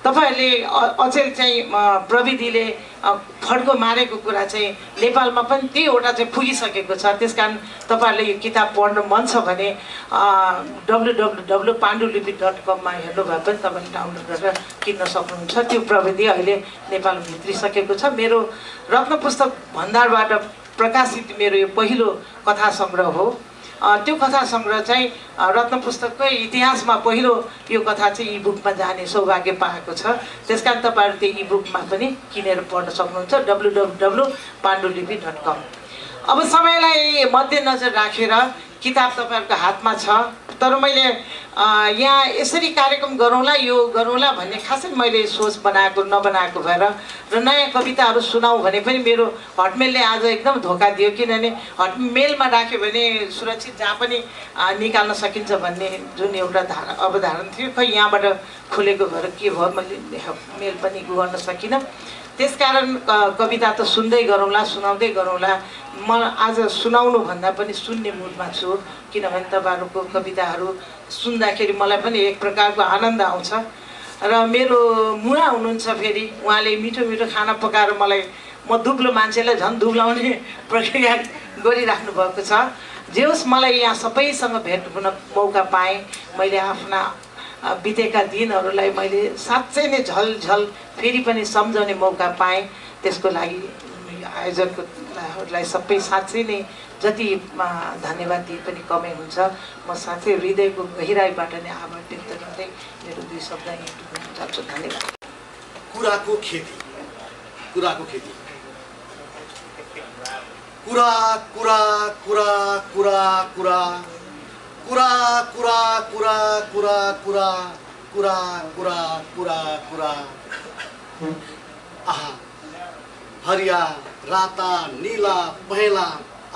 तपाईहरूले अचेल चाहिँ प्रविधिले फड्को मारेको कुरा चाहिँ नेपालमा पनि त्यहीवटा चाहिँ पुगिसकेको छ। त्यसकारण तपाईँहरूले यो किताब पढ्नु मन छ भने www.pandulipi.com मा हेर्नुभयो पनि तपाईँले डाउनलोड गरेर किन्न सक्नुहुन्छ। त्यो प्रविधि अहिले नेपाल भित्रिसकेको छ। मेरो रत्न पुस्तक भण्डारबाट प्रकाशित मेरो यो पहिलो कथा सङ्ग्रह हो। त्यो कथा सङ्ग्रह चाहिँ रत्न पुस्तककै इतिहासमा पहिलो यो कथा चाहिँ इबुकमा जाने सौभाग्य पाएको छ। त्यसकारण तपाईँहरू त्यो इबुकमा पनि किनेर पढ्न सक्नुहुन्छ www.pandulipi.com। अब समयलाई मध्यनजर राखेर किताब तपाईँहरूको हातमा छ, तर मैले यहाँ यसरी कार्यक्रम गरौँला यो गरौँला भन्ने खासै मैले सोच बनाएको नबनाएको भएर र नयाँ कविताहरू सुनाउँ भने पनि मेरो हटमेलले आज एकदम धोका दियो। किनभने हटमेलमा राख्यो भने सुरक्षित जहाँ पनि निकाल्न सकिन्छ भन्ने जुन एउटा अवधारणा थियो, खै यहाँबाट खुलेको भएर के भयो मैले मेल पनि गर्न सकिनँ। त्यसकारण कविता त सुन्दै गरौँला सुनाउँदै गरौँला। म आज सुनाउनु भन्दा पनि सुन्ने मुडमा छु, किनभने तपाईँहरूको कविताहरू सुन्दाखेरि मलाई पनि एक प्रकारको आनन्द आउँछ। र मेरो मुवा हुनुहुन्छ फेरि, उहाँले मिठो मिठो खाना पकाएर मलाई म दुब्लो मान्छेलाई झन् दुब्लाउने प्रक्रिया गरिराख्नु भएको छ। जे होस् मलाई यहाँ सबैसँग भेट हुन मौका पाएँ। मैले आफ्ना बितेका दिनहरूलाई मैले साँच्चै नै झलझल फेरि पनि सम्झाउने मौका पाएँ। त्यसको लागि आयोजकहरूलाई सबै साँच्चै नै जति धन्यवाद दिए पनि कमै हुन्छ। म साँच्चै हृदयको गहिराईबाट नै आभार व्यक्त गर्दै मेरो दुई शब्द यहीँ टुङ्ग्याउन चाहन्छु। धन्यवाद। कुराको खेती, कुराको खेती, कुरा कुरा कुरा कुरा कुरा कुरा कुरा कुरा कुरा कुरा कुरा कुरा कुरा कुरा आहा हरिया राता नीला पहेँला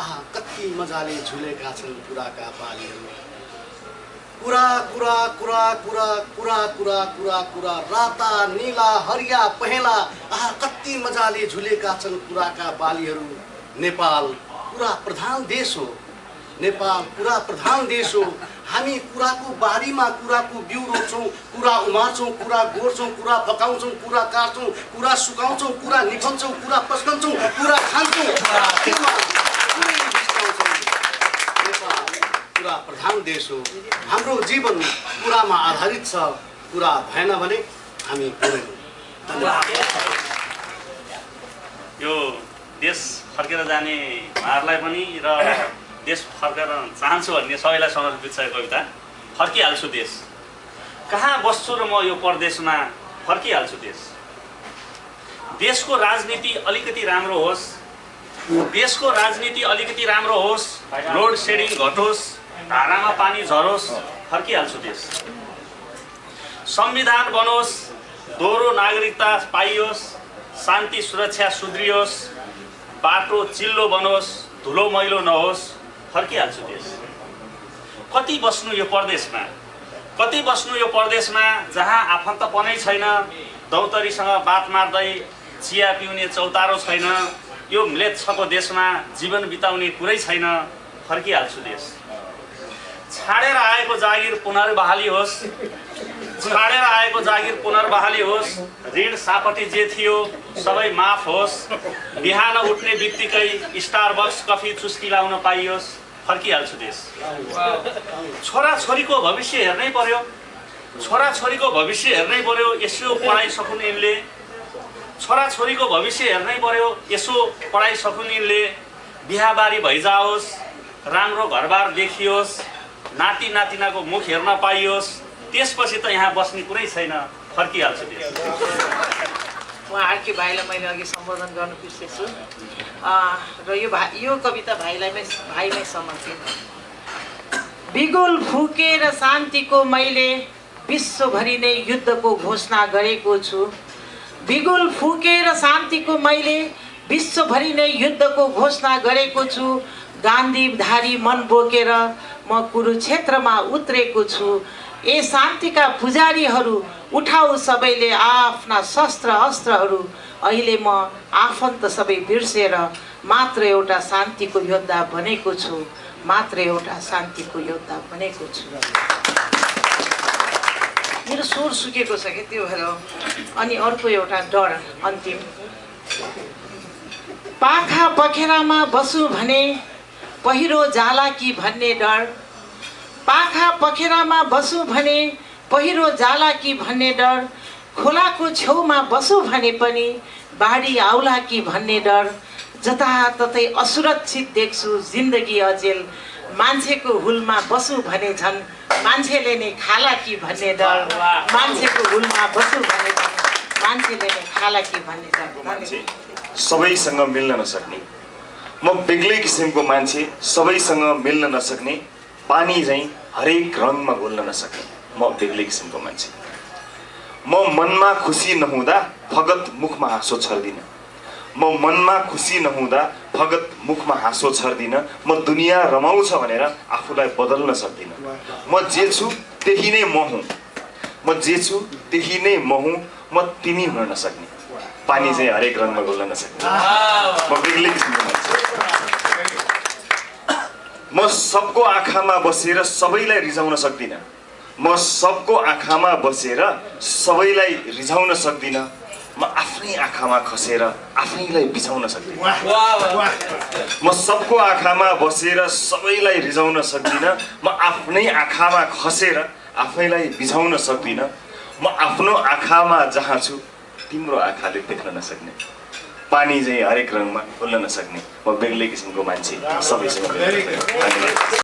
आहा कति मजाले झुलेका छन् कुराका बालीहरू। कुरा कुरा कुरा कुरा कुरा कुरा कुरा कुरा राता नीला हरिया पहेँला आहा कति मजाले झुलेका छन् कुराका बालीहरू। नेपाल कुरा प्रधान देश हो, नेपाल कुरा प्रधान देश हो। हामी कुराको बारीमा कुराको बिउ रोप्छौँ, कुरा उमार्छौँ, कुरा गोड्छौँ, कुरा पकाउँछौँ, कुरा काट्छौँ, कुरा सुकाउँछौँ, कुरा निखल्छौँ, कुरा पस्कन्छौँ, कुरा खान्छौँ। नेपाल कुरा प्रधान देश हो। हाम्रो जीवन कुरामा आधारित छ। कुरा भएन भने हामी हुँदैनौँ। धन्यवाद। यो देश फर्केर जाने उहाँहरूलाई पनि र देश फर्केर चाहन्छु भन्ने सबैलाई समर्पित छ कविता। फर्किहाल्छु देश, कहाँ बस्छु र म यो परदेशमा फर्किहाल्छु देश। देशको राजनीति अलिकति राम्रो होस्, देशको राजनीति अलिकति राम्रो होस्, लोड सेडिङ घटोस्, धारामा पानी झरोस्, फर्किहाल्छु देश। संविधान बनोस्, दोहोरो नागरिकता पाइयोस्, शान्ति सुरक्षा सुध्रियोस्, बाटो चिल्लो बनोस्, धुलो मैलो नहोस्, फर्किहाल्छु देश। कति बस्नु यो परदेशमा, कति बस्नु यो परदेशमा जहाँ आफन्तपनै छैन, दौतरीसँग बात मार्दै चिया पिउने चौतारो छैन। यो म्लेच्छको देशमा जीवन बिताउने कुरै छैन, फर्किहाल्छु देश। छाडेर आएको जागिर पुनर्बहाली होस्, छाडेर आएको जागिर पुनर्बहाली होस्, ऋण सापटी जे थियो सबै माफ होस्, बिहान उठ्ने बित्तिकै स्टारबक्स कफी चुस्की लाउन पाइयोस्, फर्किहाल्छु देश। छोराछोरीको भविष्य हेर्नै पर्यो, छोराछोरीको भविष्य हेर्नै पर्यो, यसो पढाइ सकुन् यिनले, छोराछोरीको भविष्य हेर्नै पर्यो, यसो पढाइ सकुन् यिनले, बिहाबारी भइजाओस्, राम्रो घरबार देखियोस्, नाति नातिनाको मुख हेर्न पाइयोस्, त्यसपछि त यहाँ बस्ने कुरै छैन, फर्किहाल्छु देश। म आर्के भाइलाई मैले अघि सम्बोधन गर्नु बिर्सेछु र यो कविता भाइमै समर्पित। बिगुल फुकेर शान्तिको मैले विश्वभरि नै युद्धको घोषणा गरेको छु। बिगुल फुकेर शान्तिको मैले विश्वभरि नै युद्धको घोषणा गरेको छु। गान्धीधारी मन बोकेर म कुरुक्षेत्रमा उत्रेको छु। ए शान्तिका पुजारीहरू उठाऊ सबैले आफ्ना शस्त्र अस्त्रहरू। अहिले म आफन्त सबै बिर्सेर मात्र एउटा शान्तिको योद्धा बनेको छु, मात्र एउटा शान्तिको योद्धा बनेको छु। मेरो स्वर सुकेको छ कि त्यो भएर। अनि अर्को एउटा डर अन्तिम, पाखा पखेरामा बसु भने पहिरो जाला कि भन्ने डर, पाखा पखेरामा बसु भने पहिरो जाला कि भन्ने डर, खोलाको छेउमा बसु भने पनि बाढी आउला कि भन्ने डर, जताततै असुरक्षित देख्छु जिन्दगी अचेल, मान्छेको हुलमा बसु भने झन् मान्छेले नै खाला कि भन्ने डर, मान्छेको हुलमा बसु भने झन् मान्छेले नै खाला कि भन्ने डर। सबैसँग मिल्न नसक्ने, म बेग्लै किसिमको मान्छे, सबैसँग मिल्न नसक्ने, पानी झैँ हरेक रङमा घुल्न नसक्ने, म बेग्लै किसिमको मान्छे। म मनमा खुसी नहुँदा फगत मुखमा हाँसो छर्दिन, म मनमा खुसी नहुँदा फगत मुखमा हाँसो छर्दिन, म दुनियाँ रमाउँछ भनेर आफूलाई बदल्न सक्दिनँ, म जे छु त्यही नै म हुँ, म जे छु त्यही नै म हुँ, म तिमी हुन नसक्ने, पानी चाहिँ हरेक रङमा घुल्न नसक्ने, म बेग्लै किसिमको मान्छे। म सबको आँखामा बसेर सबैलाई रिझाउन सक्दिनँ, म सबको आँखामा बसेर सबैलाई रिझाउन सक्दिनँ, म आफ्नै आँखामा खसेर आफैलाई बिझाउन सक्दिनँ, म सबको आँखामा बसेर सबैलाई रिझाउन सक्दिनँ, म आफ्नै आँखामा खसेर आफैलाई बिझाउन सक्दिनँ, म आफ्नो आँखामा जहाँ छु तिम्रो आँखाले देख्न नसक्ने, पानी चाहिँ हरेक रङमा घुल्न नसक्ने, म बेग्लै किसिमको मान्छे, सबैसँग।